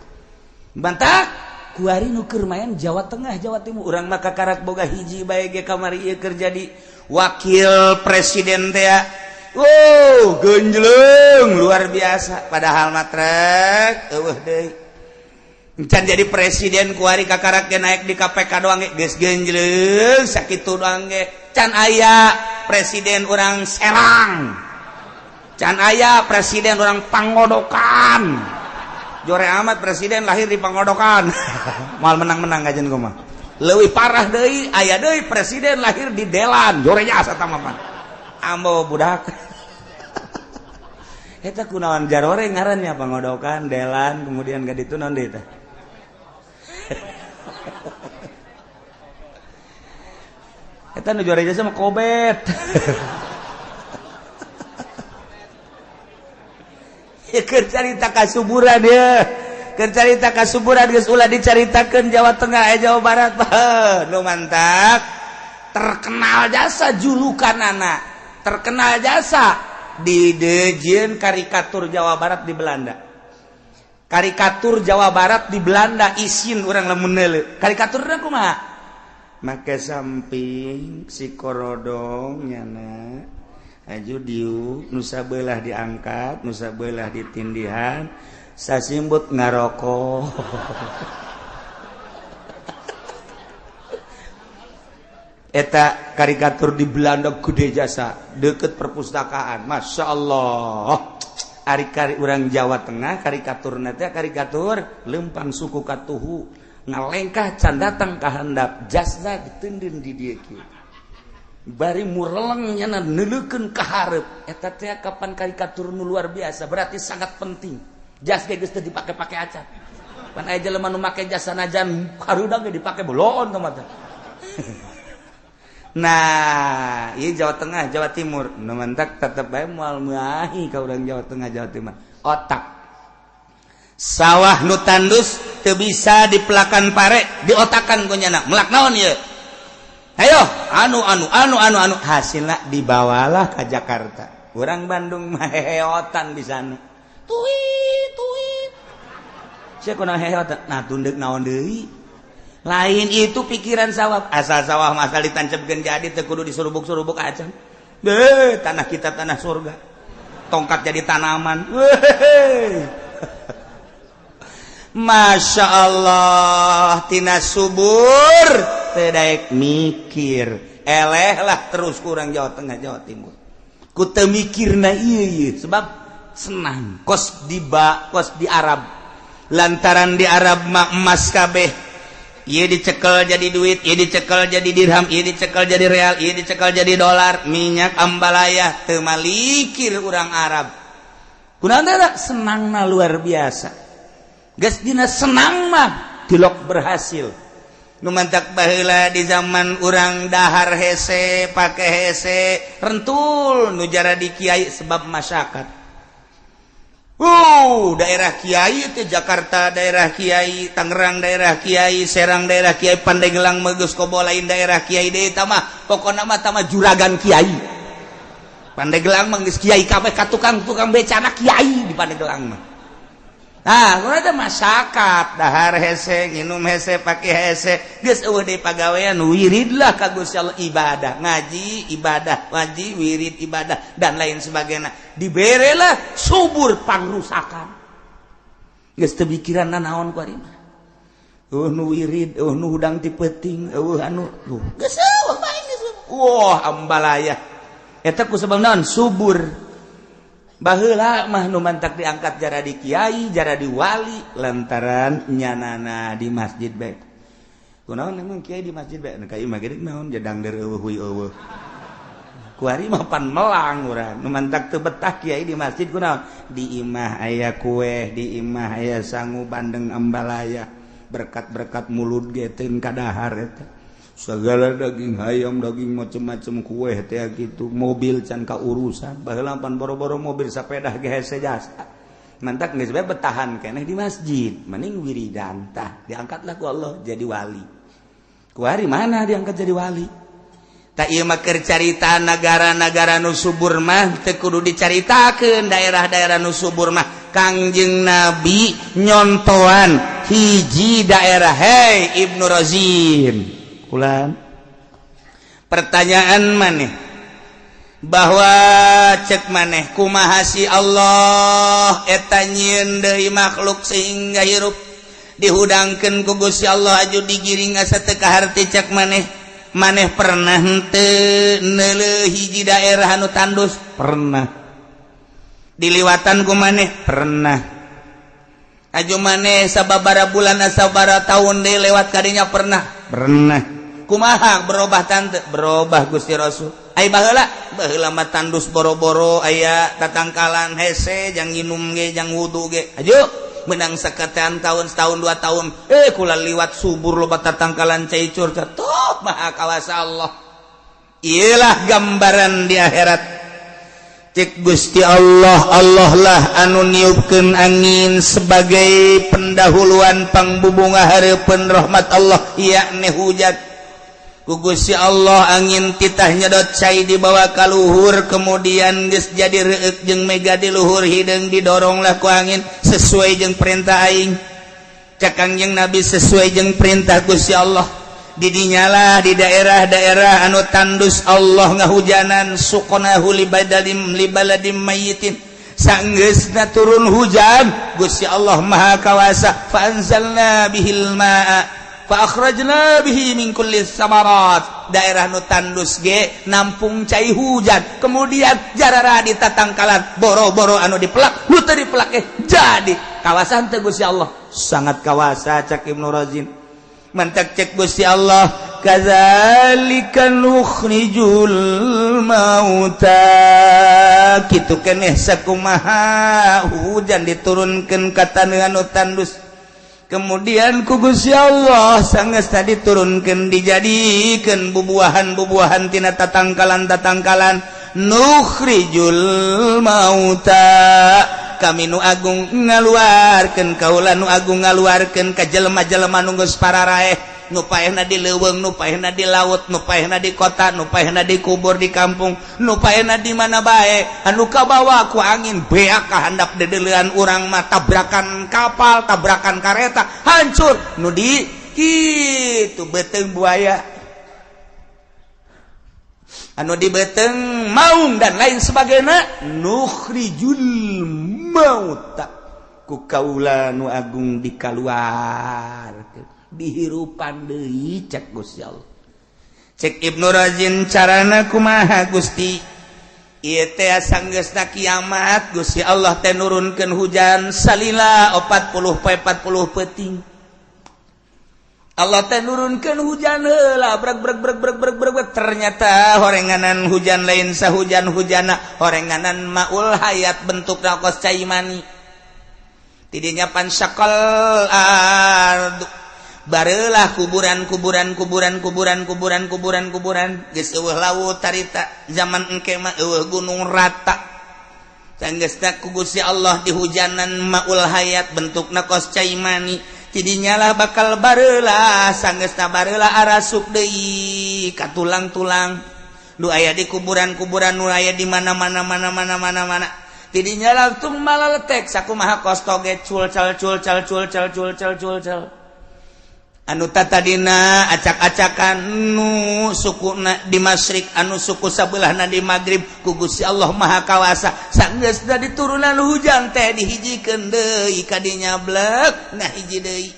bantah kuari nu keur main Jawa Tengah Jawa Timur urang mah kakarak boga hiji bae ge kamari ieu keur jadi wakil presiden teh genjleung luar biasa padahal matrek eueuh deui can jadi presiden kuari kakarak ge naik di KPK doang ge geus genjleung sakitu doang ge can aya presiden urang Serang can aya presiden urang Pangodokan jore amat presiden lahir di Pangodokan. Mal menang-menang aja mah. Leuwih parah deui aya deui presiden lahir di Delan, jore jasa tah mah. Ambo budak. Eta kunaon jarore ngarannya Pangodokan, Delan, kemudian ka ditu naon deui teh. Eta nu jore jasa mah Kobet. Keur carita kasuburan ya. Keur carita kasuburan geus ulah dicaritakeun Jawa Tengah Jawa Barat. Nu mantap. Terkenal jasa julukanana. Terkenal jasa di dejeun karikatur Jawa Barat di Belanda. Karikatur Jawa Barat di Belanda isin urang lamun neuleu. Karikaturna kumaha? Make samping si korodong nyana. Aju diu nusa beulah diangkat, nusa beulah ditindihan, sasimbut ngarokok. Eta karikatur di Belanda gede jasa, deket perpustakaan. Masya Allah. Ari urang Jawa Tengah karikaturna teh karikatur lempang suku katuhu, ngalengkah can datang ka handap, jasna diteundeun di dieu kieu. Bari murelengnya neuleukeun ka hareup eta teh kapan karikatur nu luar biasa berarti sangat penting jas ge geus teu dipake-pake acan pan aya jelema nu make jas sanajan harudang ge dipake boloon teh mah. Nah ieu Jawa Tengah Jawa Timur nu mantak tetep bae moal meahi ka urang Jawa Tengah Jawa Timur otak sawah nu tandus teu bisa dipelakan pare diotakan ku nyana melak naon ieu. Ayo, anu hasilna dibawalah ke Jakarta. Urang Bandung mah heheotan di sana. Tuit. Sia kunaon heheotan? Nah, tunduk naon deui? Lain itu pikiran sawah. Asal sawah mah asal ditancepkeun jadi teu kudu disurubuk-surubuk acan. Tanah kita tanah surga. Tongkat jadi tanaman. Masya Allah tina subur tedaek mikir elehlah terus kurang Jawa Tengah Jawa Timur ku teu mikirna ieu sebab senang kos di Arab lantaran di Arab mah emas kabeh ieu dicekel jadi duit ieu dicekel jadi dirham ieu dicekel jadi real ieu dicekel jadi dolar minyak ambalaya teu malikir urang Arab kunaon teh senangna luar biasa. Geus dina senang mah tilok berhasil. Nu mantak baheula di zaman urang dahar hese, pake hese, rentul nu jara di kiai sebab masyarakat. Daerah kiai teh Jakarta daerah kiai, Tangerang daerah kiai, Serang daerah kiai, Pandeglang mah geus kobo lain daerah kiai deui tah mah. Pokona mah tah mah juragan kiai. Pandeglang mah geus kiai kabeh ka tukang becana kiai di Pandeglang mah. Nah, kalau ada masyarakat dahar hese, nginum hese, pakai hese, geus eueuh deui pagawean wiridlah ka Gusti Allah ibadah, ngaji ibadah, ngaji wirid ibadah dan lain sebagainya. Diberelah subur pangrusakan. Geus teu pikiranna naon ku ari mah. Nu wirid, nu hudang ti peuting, anu geus eueuh bae geus. Wah, ambalaya. Eta ku sabab naon? Subur. Baheula mah nu mantak diangkat jara di kiai, jara di wali lantaran nyanana di masjid bae. Kunaon emang kiai di masjid bae? Ka ieu mah geudeuk naon jadang deur eueuh. Ku ari mah pan melang urang. Nu mantak teu betah kiai di masjid kunaon? Di imah aya kue, di imah aya sangu bandeng ambalaya. Berkat-berkat mulut geteun ka dahar eta. Segala daging hayam, daging macam-macam kue teh gitu, mobil can ka urusan, baheula pan boro-boro mobil sepeda ge hese jasa. Mantak geus bae betahan keneh di masjid, mending wiridan tah diangkatlah ku Allah jadi wali. Ku ari mana diangkat jadi wali? Tak ieu mah keur carita negara-negara nu subur mah teu kudu dicaritakeun daerah-daerah nu subur mah. Kangjeng Nabi nyontoan hiji daerah. Hei Ibnu Razin. Ulan pertanyaan maneh bahwa cek maneh kumaha si Allah eta nyieun deui makhluk sehingga hirup dihudangkeun ku Gusti Allah aju digiring asa teu kaharti cek maneh pernah henteu neuleuh hiji daerah anu tandus pernah diliwatan ku maneh pernah aju maneh sababara bulan sababara tahun deui lewat kadinya pernah kumaha berubah tante berubah Gusti Rasul ai baheula mah tandus boro-boro aya tatangkalan hese jang nginum ge jang wudu ge aju menang saketean tahun setahun 2 tahun kula liwat subur loba tatangkalan cai curca top maha kawasa Allah iyalah gambaran di akhirat cek Gusti Allah lah anu niupkeun angin sebagai pendahuluan pangbubunga hareupeun rahmat Allah yakni hujan ku Gusti Allah angin titah nyedot cai dibawa ka luhur kemudian geus jadi reueuk jeung mega di luhur hideung didoronglah ku angin sesuai jeung perintah aing cak Kangjeng Nabi sesuai jeung perintah Gusti Allah di dinyalah di daerah-daerah anu tandus Allah ngahujanan suqnahu libaladim mayyitin sanggeusna turun hujan Gusti Allah maha kawasa fa anzalna bihil ma'a fa akhrajna bihi min kulli samarat daerah nu tandus ge nampung cai hujan kemudian jarara di tatangkalan boro-boro anu dipelak nu teu dipelak jadi kawasan teh Gusti Allah sangat kawasa cak Ibnu Razin mantak cek Gusti Allah kadzalika nukhrijul mauta kitu keneh sakumaha hujan diturunkeun ka taneuh anu tandus kemudian ku Gusti Allah sanggeusna diturunkeun dijadikeun bubuahan-bubuahan tina tatangkalan-tatangkalan nukhrijul mauta kami nu agung ngaluarkeun kaula nu agung ngaluarkeun ka jelema-jelema nu geus pararaeh nu paehna di leuweung nu paehna di laut nu paehna di kota nu paehna di kubur di kampung nu paehna di mana bae anu kabawa ku angin beak ka handap dedeleuan urang mah tabrakan kapal tabrakan kareta hancur nu di kitu beuteung buaya anu di beuteung maung dan lain sebagainya nukhrijul mauta ku kaula nu agung dikaluarkeun dihirupan deui cek Gusti Allah cek Ibnu Razin carana kumaha Gusti ieu teh sanggeusna kiamat Gusti Allah teh nurunkeun hujan salila 40 peuting Allah teh nurunkeun hujan heula breg ternyata horenganan hujan lain sahujan-hujana horenganan maul hayat bentukna kos cai mani tidinya pansakal bareulah kuburan geus eueuh laut tarita zaman engke mah eueuh gunung rata sanggeusna ku Gusti Allah dihujanan maul hayat bentukna kos cai mani tidinya lah bakal bareulah sanggeusna bareulah arasup deui ka tulang-tulang nu aya di kuburan-kuburan nu aya di mana-mana tidinya langsung malaletek sakumaha kos toge culcal anu tatadina acak-acakan nu sukuna di masyrik anu suku sabelahna di magrib ku Gusti Allah maha kawasa sanggeusna diturunan hujan teh dihijikeun deui kadinya blek nah hiji deui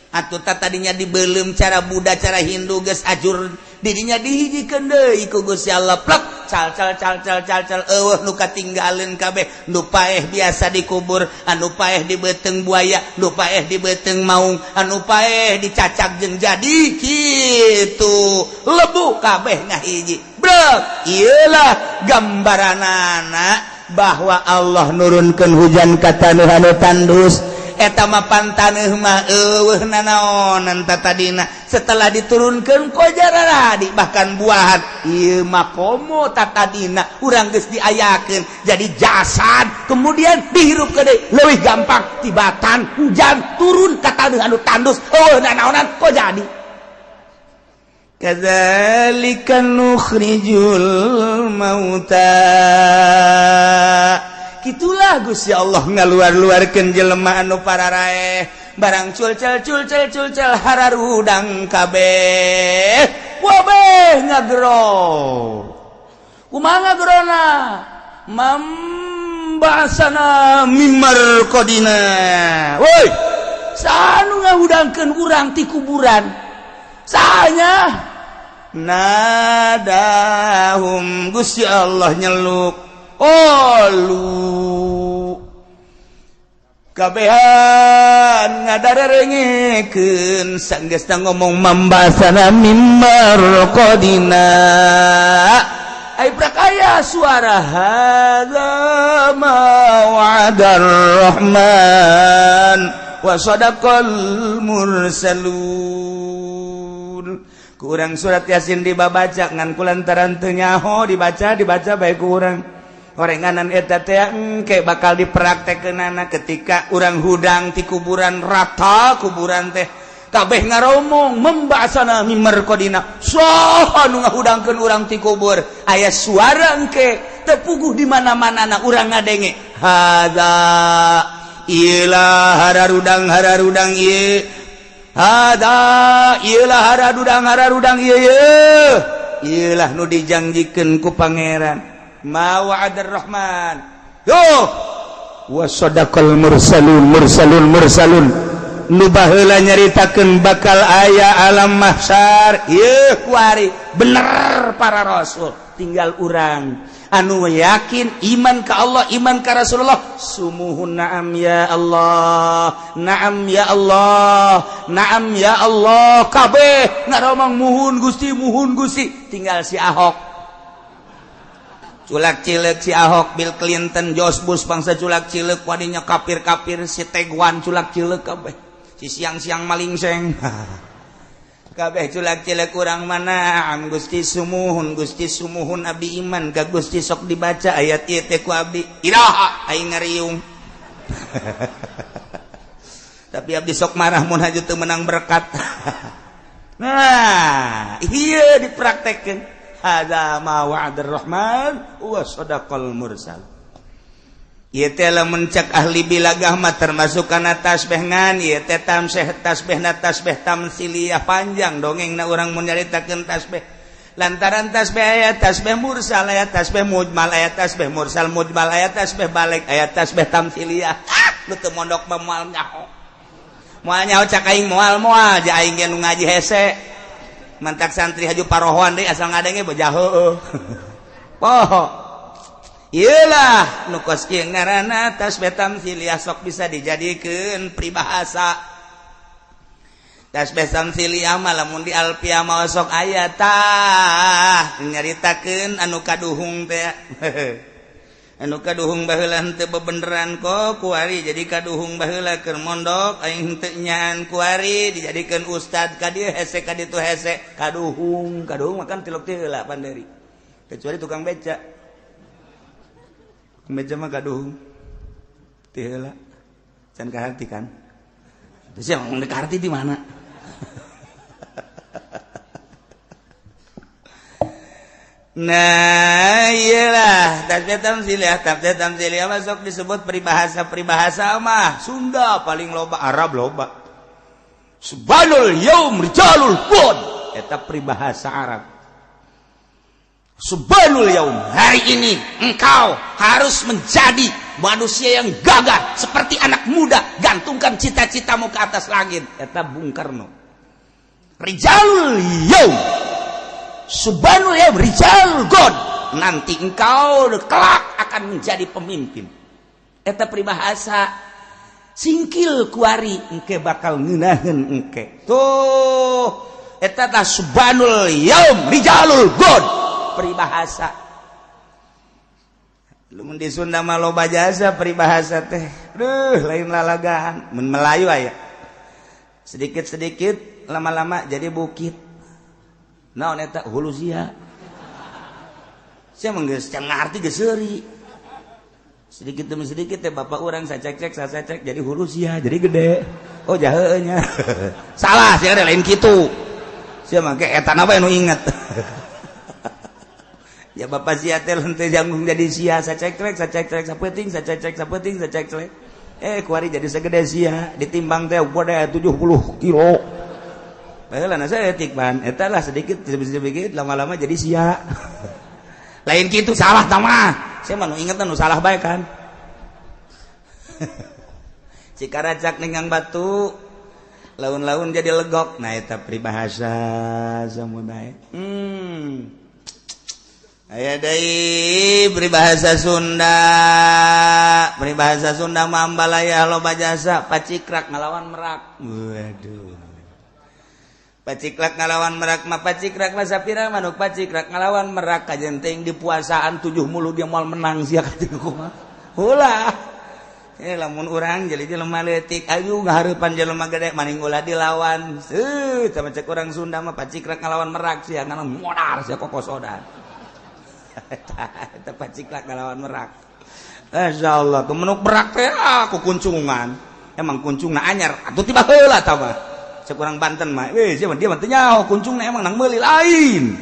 atuh tatadinya dibeulem cara Buddha cara Hindu geus ajur dirinya dihijikeun deui ku Gusti Allah plek cal eueuh nu katinggaleun kabeh nu paeh biasa dikubur anu paeh di beuteung buaya nu paeh di beuteung maung anu paeh dicacak jeung jadi kitu lebu kabeh ngahiji brek ieulah gambaranana bahwa Allah nurunkeun hujan ka taneuh anu tandus eta mah pantaneuh mah eueuh nanaonan tatadina setelah diturunkeun ku jararadi bahkan buahan ieu mah komo tatadina urang geus diayakeun jadi jasad kemudian dihirup deui leuwih gampang tibatan hujan turun ka taneuh anu tandus eueuh nanaonan ku jadi kadzalika nukhrijul mauta kitulah Gusti Allah ngaluar-luarkeun jelema anu pararaeh barang culcel hararudang kabeh wabeh ngagro kumaha ngagrona mambasana mimar kodina woi saanu ngahudangkeun urang ti kuburan sahanya nadahum Gusti Allah nyeluk olu kabehan ngadarengekeun sanggeusna ngomong mambasana mimbar qadina ai prakaya suara hadza ma wa'adar rahman wa sadaqal mursalun. Kurang surat Yasin dibaca ngan kulantaran teu nyaho dibaca bae kurang. Orenganan eta teh engke bakal dipraktekeunana ketika urang hudang ti kuburan rata kuburan teh kabeh ngaromong membasana mimbar qadina saha nu ngahudangkeun urang ti kubur aya suara engke teu puguh di mana-manana urang ngadenge hadza ilah hararudang ieu hadza ilah hararudang ieu ilah nu dijanjikeun ku pangeran ma wa'adar rahman yo wa sadaqal mursalun nu baheula nyaritakeun bakal aya alam mahsyar ieu kuari bener para rasul tinggal urang anu yakin iman ka Allah iman ka Rasulullah sumuhun na'am ya Allah na'am ya Allah na'am ya Allah kabeh ngaromong muhun Gusti tinggal si Ahok culak cileuk si Ahok Bill Clinton George Bush bangsa culak cileuk wadinya kafir si Tegwan culak cileuk kabeh si siang-siang malingseng kabeh culak cileuk urang mana am Gusti sumuhun abdi iman ka Gusti sok dibaca ayat ieu teh ku abdi iraha aing ngariung tapi abdi sok marah mun haju teu menang berkat nah ieu dipraktekkeun hadza ma wa'adar rahman wa sadaqal mursal. Ieu teh lamun cek ahli bilagah mah termasuk kana tasbih ngan ieu teh tasbihna tasbih tamsiliyah panjang dongengna urang mun nyaritakeun tasbih lantaran tasbih aya tasbih mursal aya tasbih mujmal aya tasbih mursal mujmal aya tasbih balik aya tasbih tamsiliyah lu teu mondok moal nyaho cak aing moal ja aing ge nu ngaji hese mantak santri haju parohoan deui asal ngadenge bojah heueuh poho iyalah nu kos kieu ngaranna tasbih tamsiliyah sok bisa dijadikeun pribahasa tasbih tamsiliyah mah lamun di alfiah mah sok aya tah nyaritakeun anu kaduhung teh anu kaduhung baheula henteu bebeneran kok kuari jadi kaduhung baheula keur mondok aing henteu nyaan kuari dijadikeun ustad ka dieu hese ka ditu hese kaduhung makan tilok teh heula panderi kecuali tukang beca mah kaduhung teh heula can kaharti kan terus yang kaharti di mana nah iyalah tasbih tamsiliyah masuk disebut peribahasa mah Sunda paling loba Arab loba subhanul yaum rijalul qud eta peribahasa Arab subhanul yaum hari ini engkau harus menjadi manusia yang gagah seperti anak muda gantungkan cita-citamu ke atas langit eta Bung Karno rijalul yaum subhanul ya rijal god nanti engkau kelak akan menjadi pemimpin eta peribahasa singkil kuari engke bakal ngeunaheun engke tuh eta tah subhanul yaum rijalul god peribahasa lumun di Sunda mah loba jasa peribahasa teh lain lalagaan mun Melayu aya sedikit-sedikit lama-lama jadi bukit naon eta hulu sia sia mah geus can ngarti geus seuri sedikit demi sedikit teh bapak urang sacek jadi hulu sia jadi gede oh jaheuh nya salah sia ada lain kitu sia mah ge eta na bae nu inget ya bapak sia teh henteu janggung jadi sia sacek sapeting kuari jadi segede sia ditimbang teh bode 70 kilo baheula na saeutik ban eta lah sedikit lama-lama jadi sia lain kitu salah tah mah sia mah nu ingetna nu salah bae kan cikaracak ninggang batu laun-laun jadi legok nah eta peribahasa samudaya aya deui peribahasa Sunda mambalaya loba jasa pacikrak ngalawan merak. Waduh, pacikrak ngalawan merak mah pacikrak mah sapira manuk pacikrak ngalawan merak kajenteng di puasaan 7 mulu dia moal menang sia katiku kumaha ulah lamun urang jadi jelema leutik ayu ngahareupan jelema gede maning ulah dilawan sama cek urang Sunda mah pacikrak ngalawan merak sia ngana modar sia kokosodan eta pacikrak ngalawan merak. Masyaallah kemenuk merak teh aku kuncungan emang kuncungna anyar atuh tiba heula tah mah cek urang Banten mah sia mah dia mah teu nyaho kuncungna emang nang meuli lain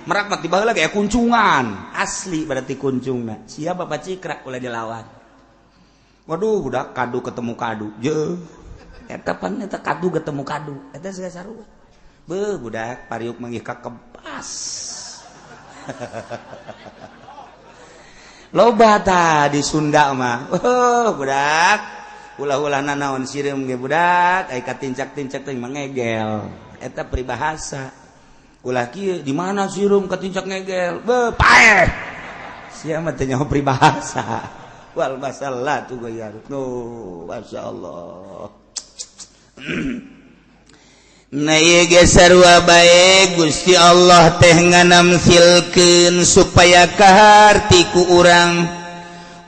merak mah tiba heula kayak kuncungan asli berarti kuncungna sia bapak cikrak ulah dilawan. Waduh budak kadu ketemu kadu je eta pan eta kadu ketemu kadu eta sarua beuh budak pariuk manggih ka kepas loba tah di Sunda mah budak ulah-ulahna naon sireum ge budak ai katincak-tincak teh mangegel eta peribahasa ulah kieu di mana sireum katincak ngegel beuh paeh sia mah teh nyaho peribahasa wal masallatu gayarut no masyaallah. Na ieu ge sarua bae Gusti Allah teh nganamsilkeun supaya kaharti ku urang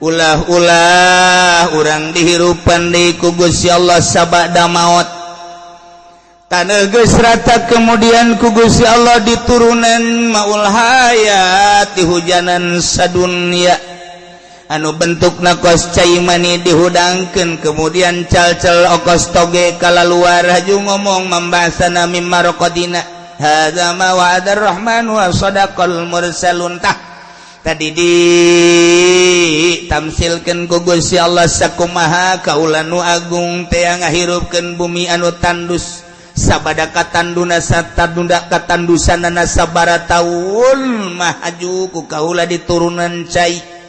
ulah-ulah urang dihirupan deui ku Gusti Allah sabada maot taneuh geus rata kemudian ku Gusti Allah diturunan maul hayat dihujanan sadunya anu bentukna kos cai mani dihudangkeun kemudian cal-cal okos toge kala luar haju ngomong membahasana mimma raqadina hadza ma wa'adar rahman wa sadaqal mursalun tah tadi di tamsilkeun ku Gusti Allah sakumaha kaula nu agung teh ngahirupkeun bumi anu tandus sabada katanduna satadunda katandusanana sabara taun mah haju ku kaula diturunan cai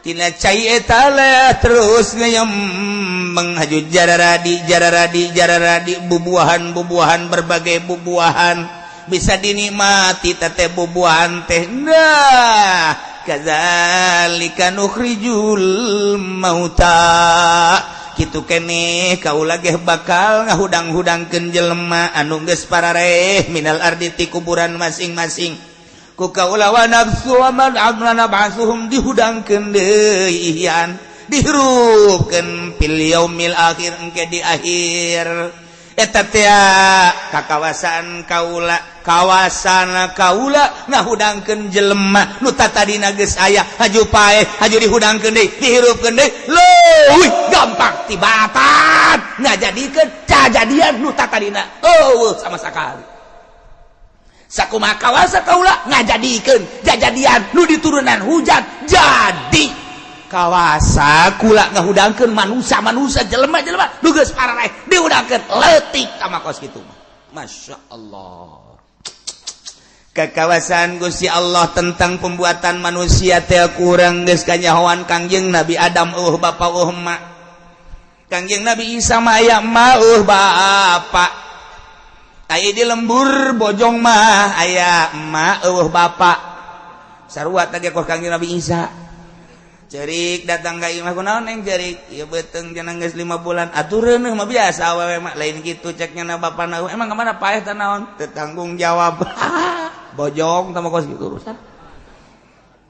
tina cai eta terus ngayembeng haju jararadi bubuahan berbagai bubuahan bisa dinikmati teh bubuahan teh nah kadzalika nukhrijul mauta kitu keneh kaula ge bakal ngahudang-hudangkeun jelema anu geus parareh minal ardi ti kuburan masing-masing ku kaula wa nafsu wa man amrana ba'suhum dihudangkeun deui ihyan dihirupkeun fil yaumil akhir engke di akhir eta teh kakawasan kaula ngahudangkeun jelema nu tadina geus aya haju paeh haju dihudangkeun deui dihirupkeun deui leuwih gampang tibatan ngajadikeun kajadian nu tadina sama sakali sakumaha kawasa kaula ngajadikeun jajadian nu diturunan hujan jadi kawasa kula ngahudangkeun manusia jelema-jelema nu geus parareh dihudangkeun leutik ka kos kitu mah masyaallah. Kekawasan Gusti Allah tentang pembuatan manusia teh kurang geus kanyahoan Kangjeng Nabi Adam bapa mak Kangjeng Nabi Isa mah aya ma bapa aya di lembur bojong mah aya emak bapak sarua tadi kos Kangjeng Nabi Isa cerik datang ka imah kunaon neng cerik ieu beuteung cenah geus 5 bulan atureun mah biasa awewe mah lain kitu ceknya na bapana emang ka mana paeh teh naon teu tanggung jawab bojong tah kos kitu urusan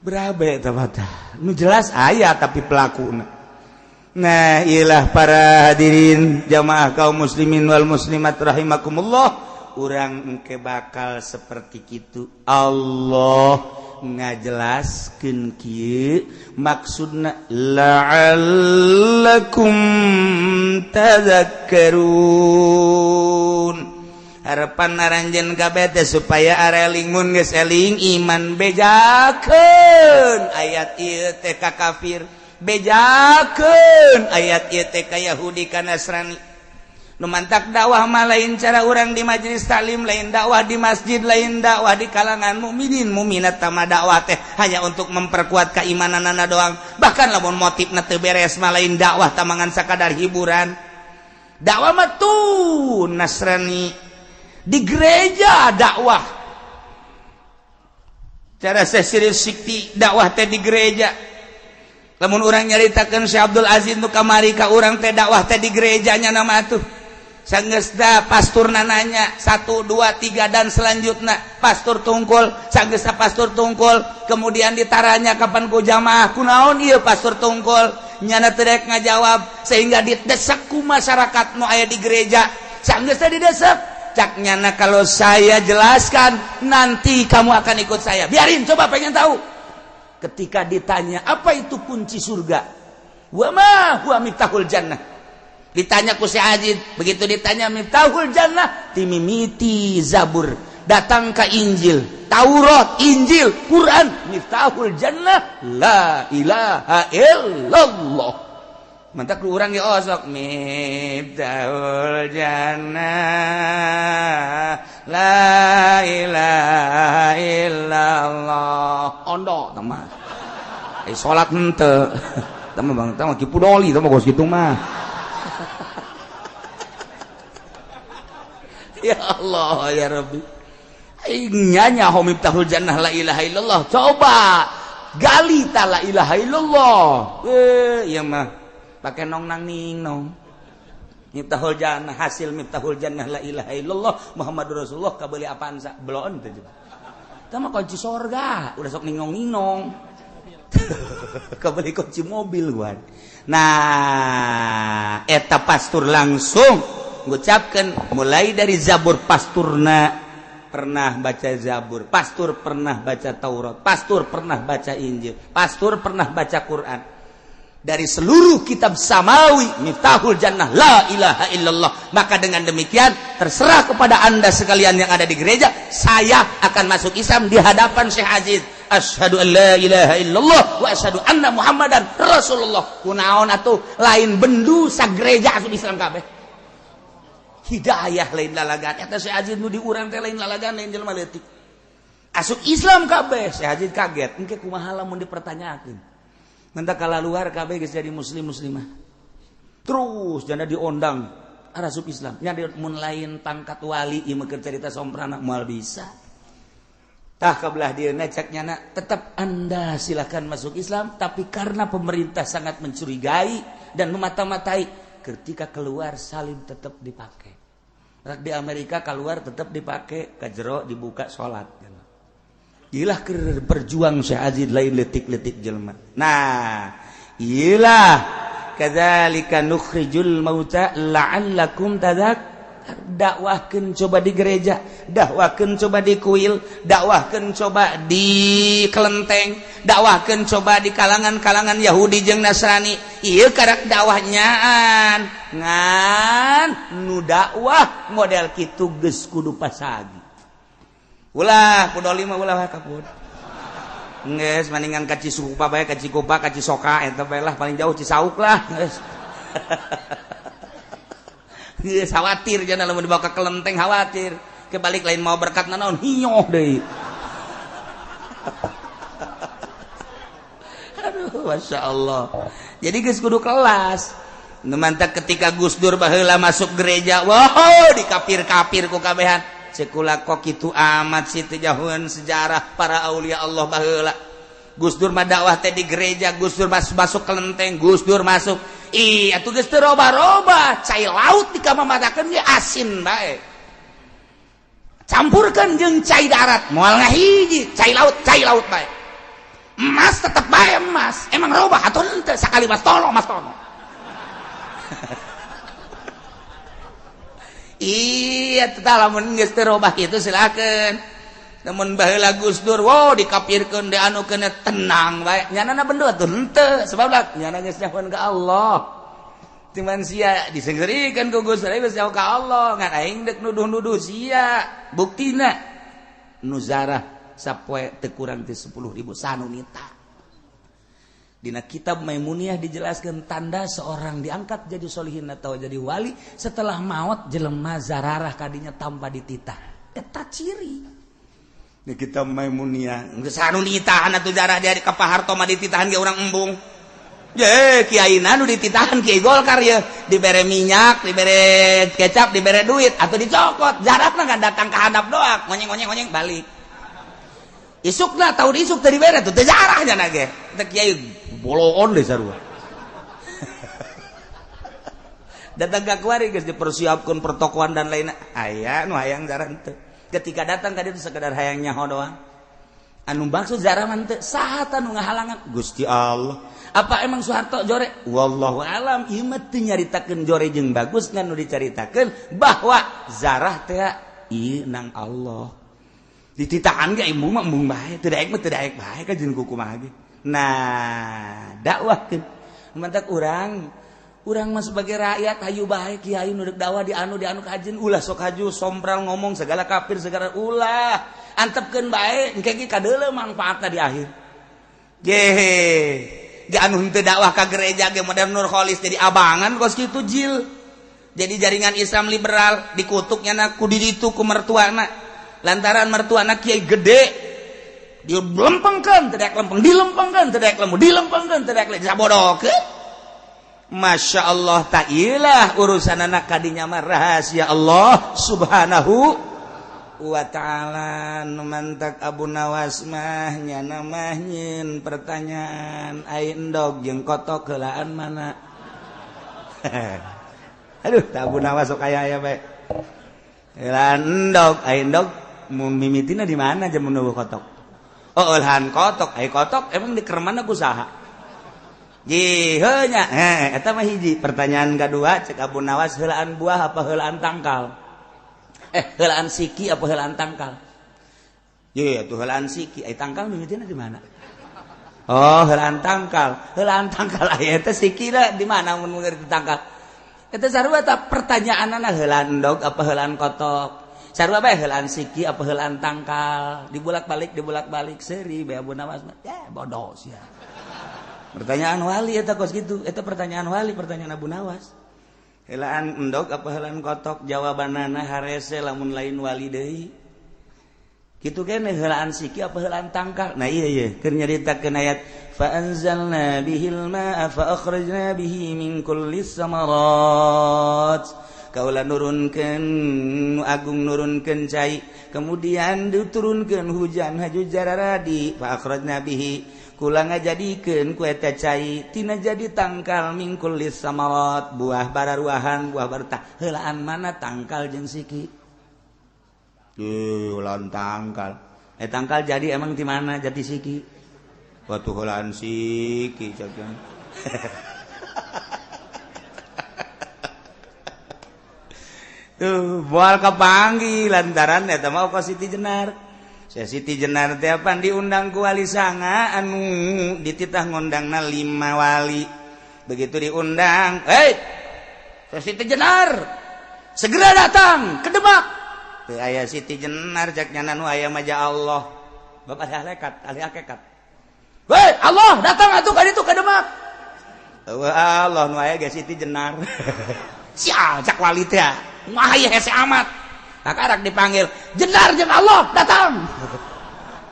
berabe tah mata nu jelas aya tapi pelakuna. Nah iyalah para hadirin jamaah kaum muslimin wal muslimat rahimakumullah urang engke bakal seperti kitu Allah ngajelaskeun kieu maksudna la'allakum tadzakkarun harapan aranjeun kabeh teh supaya areling mun geus eling iman bejakeun ayat ieu teh ka kafir bejakeun ayat ieu teh ka Yahudi ka Nasrani nu mantak dakwah mah lain cara urang di majelis taklim lain dakwah di masjid lain dakwah di kalangan mukminin mukminat tama dakwah teh hanya untuk memperkuat keimananana doang bahkan lamun motifna teu beres mah lain dakwah tamangan sakadar hiburan dakwah mah tuh Nasrani di gereja dakwah cara sesiri sikti dakwah teh di gereja. Lamun urang nyaritakeun Syekh Abdul Aziz nu kamari ka urang teh dakwah teh di gerejanya nama atuh. Sanggeus da pasturna nanya 1 2 3 dan selanjutnya pastur tungkul, sanggeus pastur tungkul kemudian ditaranya kapan ku jamaah kunaon ieu pastur tungkul nyana teu daek ngajawab sehingga didesak ku masyarakat nu aya di gereja. Sanggeus teh didesak cak nyana kalau saya jelaskan nanti kamu akan ikut saya. Biarin coba pengen tahu. Ketika ditanya apa itu kunci surga? Wa ma huwa miftahul jannah. Ditanya ku Syekh Ajid, begitu ditanya miftahul jannah, timimiti Zabur, datang ke Injil, Taurat, Injil, Quran, miftahul jannah, la ilaha illallah. Mantap ku urang ge osok miftahul jannah, la ilaha illallah. Ondo tama. Salat henteu. Tama Bang, tama kipu doli tama gos kitu mah. Ya Allah ya Rabbi, nyanya miftahul jannah la ilaha illallah. Coba gali ta la ilaha illallah. Iya mah pakai nong nang ning nong. Miftahul jannah, hasil miftahul jannah la ilaha illallah Muhammadur Rasulullah kabeli apaan sa? Belon teh juga. Tah mah kunci sorga, udah sok ningong-ningong. Kabeli kunci mobil gua. Nah, eta pastur langsung ngucapkan mulai dari Zabur pasturna pernah baca Zabur, pastur pernah baca Taurat, pastur pernah baca Injil, pastur pernah baca Quran. Dari seluruh kitab samawi miftahul jannah la ilaha illallah. Maka dengan demikian terserah kepada Anda sekalian yang ada di gereja, saya akan masuk Islam di hadapan Syekh Aziz. Asyhadu an la ilaha illallah wa asyhadu anna Muhammadan Rasulullah. Kunaon atuh lain bendu sagereja asup Islam kabeh. Hidayah lain lalagan eta Syekh Aziz nu di urang teh lain lalagan lain jelema leutik asup Islam kabeh. Syekh Aziz kaget engke kumaha lamun dipertanyakeun menta kala luar kabeh geus jadi muslim muslimah terus jana diondang asup Islam nya mun lain pangkat wali ieu meukeun cerita somprana moal bisa tah kabelah dieuna cek nyana tetap Anda silakan masuk Islam tapi karena pemerintah sangat mencurigai dan memata-matai ketika keluar salib tetap dipakai. Di Amerika keluar tetap dipakai, ke jero dibuka salat. Iyalah berjuang Syekh Aziz lain letik-letik jelema. Nah, iyalah kadzalika nukhrijul mauta la'allakum dakwahkeun coba di gereja, dakwahkeun coba di kuil, dakwahkeun coba di kelenteng, dakwahkeun coba di kalangan-kalangan Yahudi jeung Nasrani. Ieu karak dakwahnyaan ngan nu dakwah model kitu geus kudu pasagi. Ulah pudoli mah ulah kapun. Geus maningan ka Cisupa bae, ka Cikupa, ka Cisoka eta bae lah paling jauh Cisauk lah geus. Geus khawatir jangan lamun dibawa ke kelenteng khawatir. Kebalik lain mau berkat naon hinyoh deui. Aduh, Masya Allah. Jadi geus kudu kelas. Numantak ketika Gus Dur baheula masuk gereja, wow dikapir-kapir ku kabehan. Sekula kok kitu amat sih teh jahuan sejarah para aulia Allah baheula. Gus Dur mah dakwah teh di gereja, Gus Dur masuk kelenteng, Gus Dur masuk. Iya tuh geus teu roba-roba, cai laut dikamamatakeun ge asin bae. Campurkeun jeung cai darat, moal ngahiji, cai laut bae. Emas tetep bae emas. Emang robah atuh henteu sakali mas tolong. Iya tah lamun geus teu robah kitu silakeun. Namun baheula Gus Dur wow dikapirkeun dianukeun tenang bae. Nyanana bendo atuh henteu sebab lah nyana geus nyahun ka Allah. Timan sia disengerikeun ku Gus Dur geus nyahun ka Allah ngan aing deuk nuduh-nuduh sia. Buktina nu zarah sapoe teu kurang ti 10.000 sanunita. Dina kitab Maimuniyah dijelaskan tanda seorang diangkat jadi solihin atau jadi wali setelah maut jelema zararah kadinya tanpa dititah. Eta ciri. Di kitab Maimuniyah geus anu nitahan atuh zarah dia ka paharto mah dititahan ge urang embung. Ye kiaina nu dititahan Kiai Golkar ye dibere minyak, dibere kecap, dibere duit atau dicokot. Zarahna kan datang ke hadap doang, ngonyeng balik. isukna tahu isuk tadi bere tuh jarahnya nage teh kiai boloon deh sarua datang ka kuari geus dipersiapkeun pertokoan dan lainnya aya nu hayang zarah teu ketika datang ka ditu sekedar hayang nyaho doang anu maksud zarah mah teu saha nu ngahalangan Gusti Allah apa emang Soeharto jore wallahu alam ieu mah teu nyaritakeun jore jeung bagus ngan nu dicaritakeun bahwa zarah teh ieu nang Allah dititakan ge embung mah embung bae teu daek mah teu daek bae ka jeung kumaha ge nah dakwahkeun mantak urang mah sebagai rakyat hayu bae kiai nu deuk dakwah di anu kajen ulah sok haju sombral ngomong segala kafir segala ulah antepkeun bae engke ge kadeuleu manfaatna di akhir ge anu henteu dakwah ka gereja ge modern Nur Kholis jadi abangan kos kitu jil jadi jaringan Islam liberal dikutuknya na ku di ditu ku mertuana lantaran mertuana kiai gede dilempengkeun teu daek lempeng dilempengkeun teu daek lempeng dilempengkeun teu daek disabodokeun Masya Allah ta'ilah urusan anak kadinya mah rahasia Allah subhanahu wa ta'ala numantak Abu Nawas mah nyana mah nyin pertanyaan ain endog jeung kotok heulaan mana aduh Abu Nawas sok aya bae heulaan endog ain endog mun mimitina di mana jeung mun kotok oh eulhan kotok ai kotok emang di keremana ku saha jiheunya eta mah hiji pertanyaan kedua cek Abu Nawas heulaan buah apa heulaan tangkal heulaan siki apa heulaan tangkal ye atuh heulaan siki ai tangkal mimitina di mana oh heulaan tangkal aya teh siki di mana mun ngerti tangkal eta sarua tah pertanyaanna heulaan endog apa heulaan kotok sarua bae heulaan siki apa heulaan tangkal dibulak-balik seuri bae Abu Nawas mah bodoh sia pertanyaan wali eta kos gitu eta pertanyaan wali pertanyaan Abu Nawas heulaan endog apa heulaan kotok jawabanana harese lamun lain wali deui kitu keneh heulaan siki apa heulaan tangkal nah iya keur nyaritakeun ayat fa anzalna bihil ma'a fa akhrajna bihi min kullis samarat kaula nurunkeun agung nurunkeun cai kemudian diturunkeun hujan haju jararadi fa akhrajna bihi kula ngajadikeun ku eta cai tina jadi tangkal mingkul lis samarat buah bararuahan buah bertah heulaan mana tangkal jeung siki heulaan tangkal tangkal jadi emang di mana jadi siki waktu heulaan siki cakeun tuh moal kapanggih lantaran eta mah ka Siti Jenar Siti Jenar teh pan diundang ku wali sanga anu dititah ngundangna 5 wali begitu diundang Siti Jenar segera datang ke Demak teu aya Siti Jenar cak nyana nu aya maja Allah bapak ahli hakikat Allah datang atuh ka ditu ka Demak Allah nu aya ge Siti Jenar sia cak wali teh mah aya hese amat kakarak dipanggil Jenar jeung Allah datang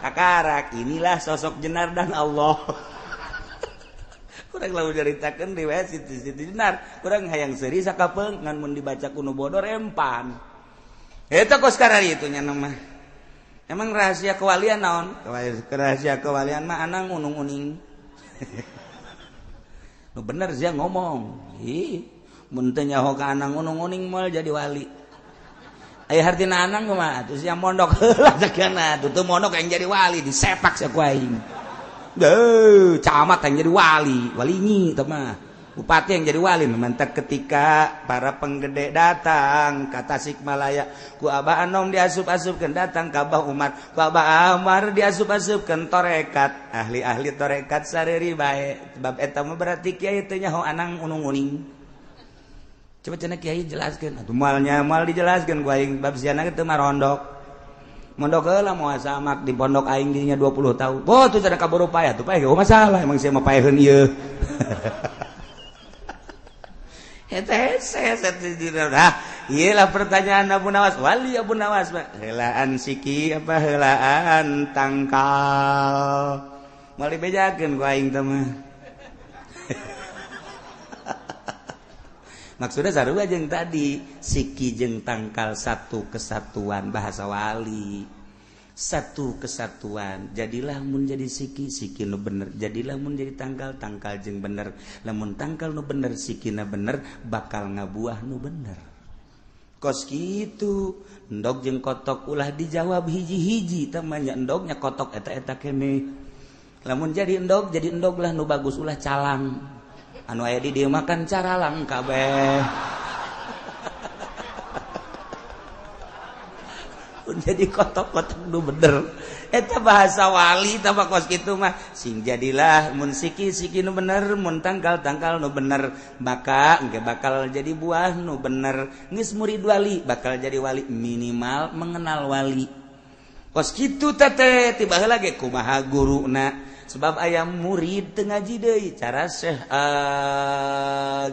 kakarak inilah sosok Jenar dan Allah kurang lalu ceritakan riwayat Siti Jenar kurang hayang seuri sakapeung ngan mun dibaca kuno bodor empan eta kos karari itu nya mah emang rahasia kewalian naon rahasia kewalian mah anang unung-uning nu bener sia ngomong mun teu nyaho ka anang unung-uning moal jadi wali aya hartina anang kumaha atuh sia mondok heula sakiana tuh mondok yang jadi wali disepak sia ku aing camat yang jadi wali nyi teh mah bupati yang jadi wali mantak ketika para penggede datang ka Tasikmalaya ku Abah Anom diasup-asupkeun datang ka Abah Umar ku Abah Umar diasup-asupkeun torekat ahli-ahli torekat sareuri bae sebab eta mah berarti kiai teh nyaho anang unung-uning coba cenah kiai jelaskeun atuh mal dijelaskeun ku aing bab siana teh mah mondok heula moal samak di pondok aing dinya 20 tahun tuh cenah kaburu payah tuh payah masalah emang sia mah paeheun ieu eta ieu lah pertanyaan Abu Nawas wali Abu Nawas mah heulaan siki apa heulaan tangkal moal dibejakeun ku aing teh mah maksudnya sarua jeung tadi siki jeung tangkal satu kesatuan bahasa wali satu kesatuan. Jadilah mun jadi siki nu bener, jadilah mun jadi tangkal jeung bener. Lamun tangkal nu bener sikina bener bakal ngabuah nu bener. Kos kitu endog jeung kotok ulah dijawab hiji-hiji tamanya endognya kotok eta keneh. Lamun jadi endog lah nu bagus ulah calang. Anu aya di dieu makan caralang kabeh. Jadi kotok-kotok nu bener eta bahasa wali tambah kos kitu mah sing jadilah mun siki nu bener mun tangkal nu bener maka engke bakal jadi buah nu bener geus murid wali bakal jadi wali minimal mengenal wali kos kitu teh tiba heula ge kumaha guruna sebab aya murid teu ngaji deui cara Syekh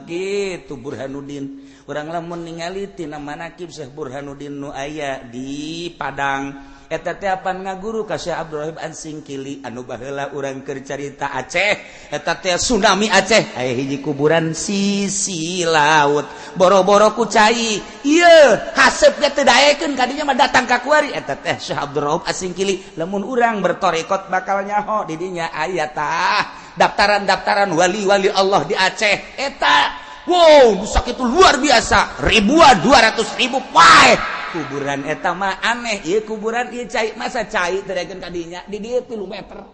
gitu Burhanuddin. Urang lamun ningali tina manaqib Syekh Burhanuddin nu aya di Padang eta teh apan ngaguru ka Syekh Abdul Rahim Ansingkili anu baheula urang keur carita Aceh eta teh tsunami Aceh aya hiji kuburan sisi laut boro-boro ku cai ieu haseup ge teu daekeun kadinya mah datang ka kuari eta teh Syekh Abdul Rahim Ansingkili lamun urang bertorekot bakal nyaho di dinya aya tah daftaran wali-wali Allah di Aceh eta. Wow, rusak itu luar biasa. Ribuan, 200.000 pae. Kuburan eta mah aneh. Ieu kuburan ieu cai masa cai teurekeun ka dinya di dieu 3 meter.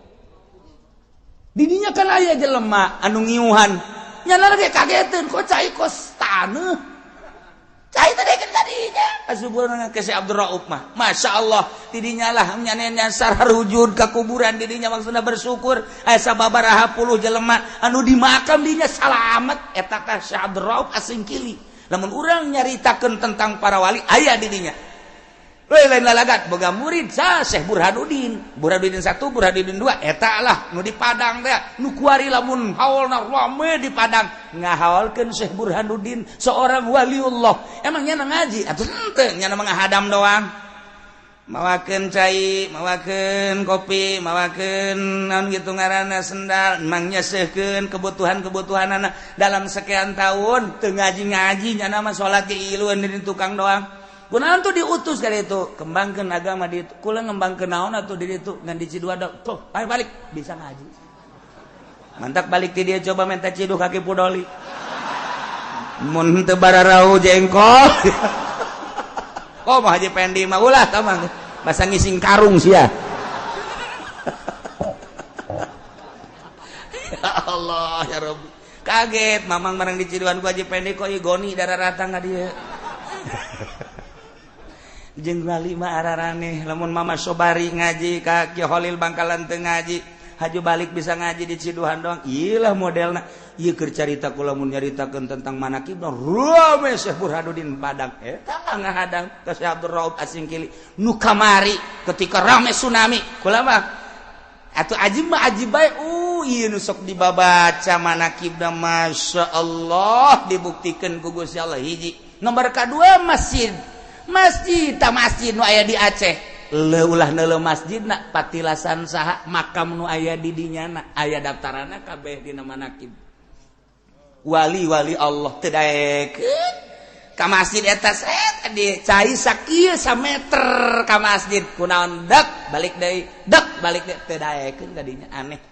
Di dinya kan aya jelema anu ngiuhan. Nyana ge kageteun kok cai kos taneuh. Cai teurekeun ka dinya. Asuburan ke Syekh Abdul Rauf mah. Masyaallah di dinya lah nyana nyasar harujud ka kuburan di dinya maksudna bersyukur aya sababaraha puluh jelema anu dimakam dinya salamet eta ka Syekh Abdul Rauf Asingkili. Lamun urang nyaritakeun tentang para wali aya di dinya. Lain lalagat boga murid sa Syekh Burhanuddin 1 Burhanuddin 2 eta lah nu di Padang teh nu kuari lamun haulna rame di Padang ngahaulkeun Syekh Burhanuddin seorang waliullah emangnya ngaji atuh henteu nya menghadam doang mawakeun cai mawakeun kopi mawakeun naon kitu ngaranna sendal emang nyeseukeun kebutuhan-kebutuhanna dalam sekian tahun teu ngaji nya nama salat ge iluan di tukang doang. Kunaon tuh diutus kali itu kembangkeun agama di itu kula ngembangkeun naon atuh di ditu ngan di Ciduada tuh ayo balik bisa ngaji mantak balik ti dia coba minta ciduh kaki pudoli mun teu bararau jengkol oh mah Haji Pendi mah ulah tah mah basa ngising karung sia ya Allah ya Rabbi kaget mamang barang di Ciduan ku Haji Pendi kok igoni dararatan ka dieu jeung wali mah araraneh lamun Mama Sobari ngaji ka Ki Holil Bangkalan teu ngaji haju balik bisa ngaji di Ciduhan doang iyalah modelna ieu keur carita kula mun nyaritakeun tentang manaqib rame Syekh Burhanuddin Padang eta ngahadang ka Syekh Abdul Rauf Asingkili nu kamari ketika rame tsunami kula mah atuh ajib mah ajib bae ieu nu sok dibabaca manaqibna masyaallah dibuktikeun ku Gusti Allah hiji nomor kadua masjid nu aya di Aceh ulah neuleuh masjidna patilasan saha makam nu aya di dinyana aya daftaranna kabeh dina manaqib wali-wali Allah teu daekeun ka masjid eta set di cai sakieu sameter ka masjid kunaon dek balik deui teu daekeun ka dinya aneh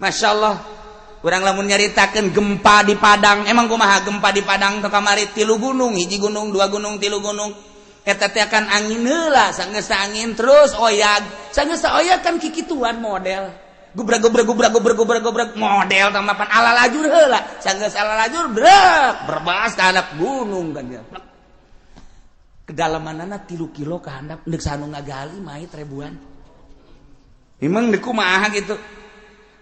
masyaallah. Urang lamun nyaritakeun gempa di Padang, emang kumaha gempa di Padang teu kamari 3 gunung, 1 gunung, 2 gunung, 3 gunung. Eta teh akan angin heula, sanggeus angin terus oyag. Sanggeus oyag kan kikituan model. Gubrag model tamapan ala lajur heula. Sanggeus ala lajur berbas ka handap gunung kan dia. Kedalamanana 3 kilo ka handap neuk sanu ngagali mait ribuan. Memang deuk kumaha gitu.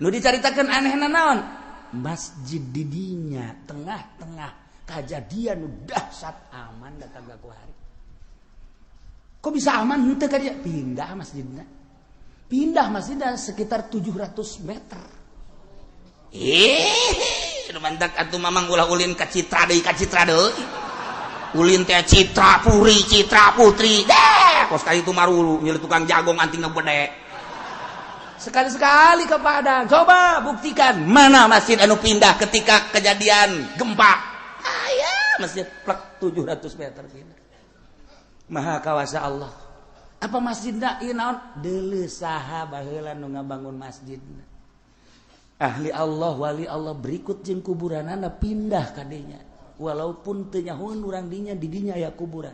Nu dicaritakeun anehna naon? Masjid di dinya tengah-tengah kajadian nu dahsyat aman datang ka ku hari. Kok bisa aman henteu ka dia? Pindah masjidna sekitar 700 meter. Nu mantak atuh mamang ulah ulin ka Citra deui ulin teh Citra Putri kos ka itu marulu nyeuh tukang jagong anting gede. Sekali-sekali ke Padang, coba buktikan mana masjid anu pindah ketika kejadian gempa. Masjid plek 700 meter pindah. Maha kawasa Allah. apa masjidna ieu naon deuleu saha baheula nu ngabangun masjidna ahli Allah wali Allah berikut jeung kuburanana pindah ka dinya walaupun teu nyahoeun urang dinya di dinya aya kuburan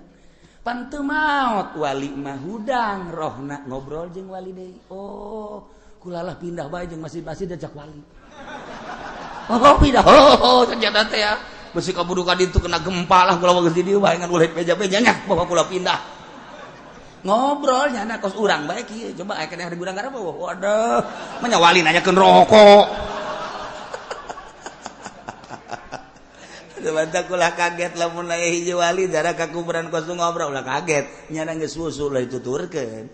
pan teu maot wali mah hudang rohna ngobrol jeung wali deui oh kulalah pindah bae jeung masjid-masjid ajak wali oh pindah oh ternyata teh ya besi kaburu ka ditu kena gempa lah kula geus di dieu bae ngan ulah beja-beja nya bawa kula pindah ngobrol nyana kos urang bae kieu coba aya keneh hari urang garap waduh manya wali nanyakeun rokok Sebentar kula kaget lamun aya hiji wali jarak ka kuburan kos ngobrol ulah kaget nyana geus usul ulah dituturkeun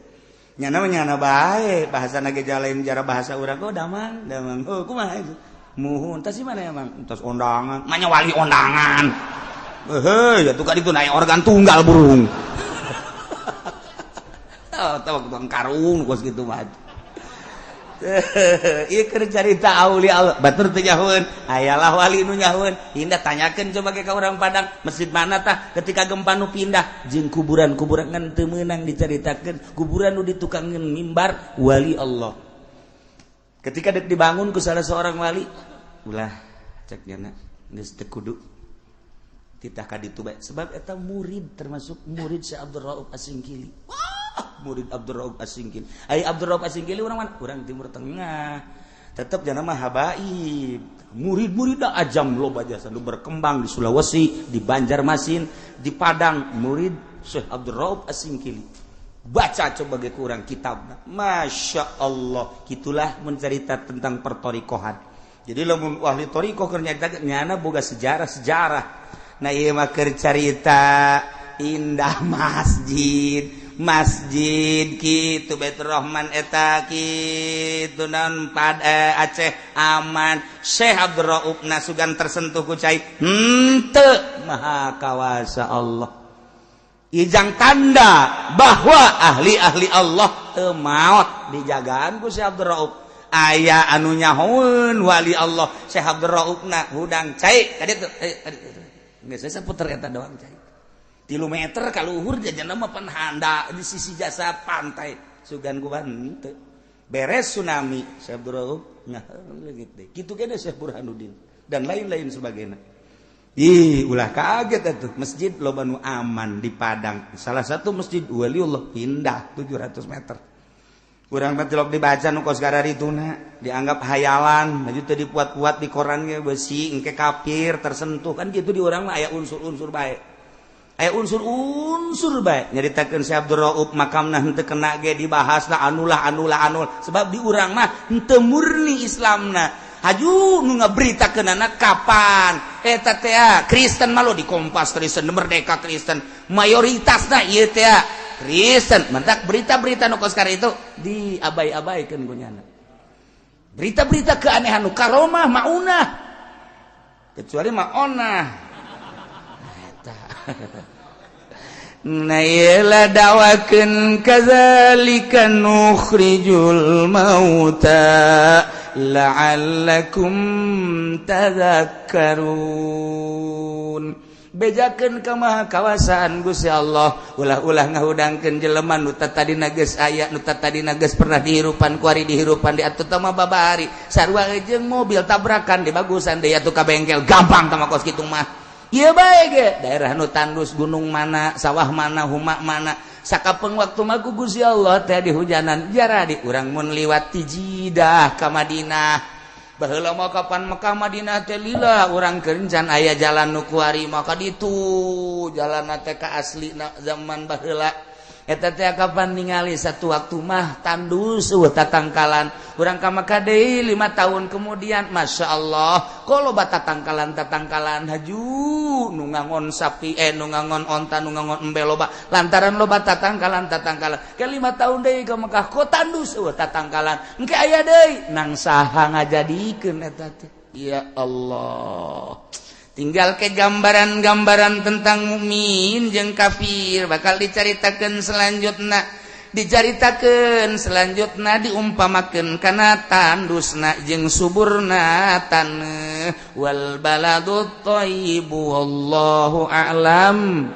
nyana bae bahasana ge jalain jara bahasa urang kok damang oh kumaha itu muhun tas di mana ya mang tas ondangan manya wali ondangan heuh ya tuh ka ditu naik organ tunggal burung tahu tukang karung kos gitu mah ieu keur carita auli Allah batur teu nyahoeun hayalah wali nu nyahoeun indah tanyakeun coba ge ka urang Padang masjid mana tah ketika gempa nu pindah jeung kuburan-kuburan ngan teu meunang dicaritakeun kuburan nu ditukangkeun mimbar wali Allah ketika dek dibangun ku salah seorang wali ulah cek nyana geus teu kudu titah ka ditu bae sebab eta murid termasuk murid Syekh Abdul Rauf Asingkili murid Abdul Rauf Asingkili ai Abdul Rauf Asingkili urang mana urang Timur Tengah tetep jangan mah habaib murid-murid da ajam loba jasa nu berkembang di Sulawesi di Banjarmasin di Padang murid Syekh Abdul Rauf Asingkili baca coba ge kurang kitabna Masya Allah gitulah mencerita tentang pertorikohan jadi lamun ahli torikoh keur nyana boga sejarah nah ieu mah keur carita indah masjid kitu Baitur Rahman eta kitu naon Aceh aman Syekh Abdul Rauf nasugan tersentuh ku cai henteu maha kawasa Allah ijang tanda bahwa ahli-ahli Allah teu maot dijagaan ku Syekh Abdul Rauf aya anu nyahoeun wali Allah Syekh Abdul Rauf na hudang cai kaditu geus saputer eta doang cai 3 meter ka luhur jajanna mah pan handa di sisi jasa pantai sugan ku henteu beres tsunami Syekh Abdul Rauf nya gitu kitu kene Syekh Burhanuddin dan lain-lain sebagainya ulah kaget atuh masjid loba nu aman di Padang salah satu masjid waliullah pindah 700 meter urang teh tilok dibaca nu kos kararituna dianggap hayalan maju teh dipuat-puat di koran ge besi engke kafir tersentuh kan gitu di urang mah aya unsur-unsur bae aya unsur-unsur bae nyaritakeun Syekh Abdul Rauf makamna henteu kena ge dibahasna anul sebab di urang mah henteu murni Islamna haju nu ngaberitakeunana kapan eta teh Kristen mah lo di Kompas Kristen Merdeka Kristen mayoritasna ieu teh Kristen mentak berita-berita nu kos itu diabai-abaikeun ku nyana berita-berita keanehan nu karomah maunah kecuali maonah eta na ieu dawakeun kadzalika nukhrijul mauta la'allakum tadhakkarun bejakeun ka maha kawasan Gusti Allah ulah-ulah ngahudangkeun jelema nu tadina geus aya nu tadina geus pernah dihirupan ku ari dihirupan di atuh mah babari sarua jeung mobil tabrakan di bagusan deui atuh ka bengkel gampang tah kos kitu mah ieu bae ge daerah nu tandus gunung mana sawah mana humak mana sakapeung waktu mah ku Gusti Allah teh di hujanan jaradi urang mun liwat ti Jidah ka Madinah baheula mah kapan Mekah Madinah teh lila urang kerencan aya jalan nu kuari maka ditu jalan teh ka aslina zaman baheula eta teh kapan ningali satu waktu mah tandus tatangkalan urang ka Mekah deui 5 tahun kemudian Masya Allah kaloba tatangkalan haju nu ngangon sapi nu ngangon onta nu ngangon embe loba lantaran loba tatangkalan ke 5 tahun deui ka Mekah ko tandus tatangkalan engke aya deui nang saha ngajadikeun eta teh ya Allah tinggal ke gambaran-gambaran tentang mukmin jeung kafir bakal dicaritakeun selanjutna diumpamakeun kana tandusna jeung suburna taneuh wal baladut thayyibu wallahu a'lam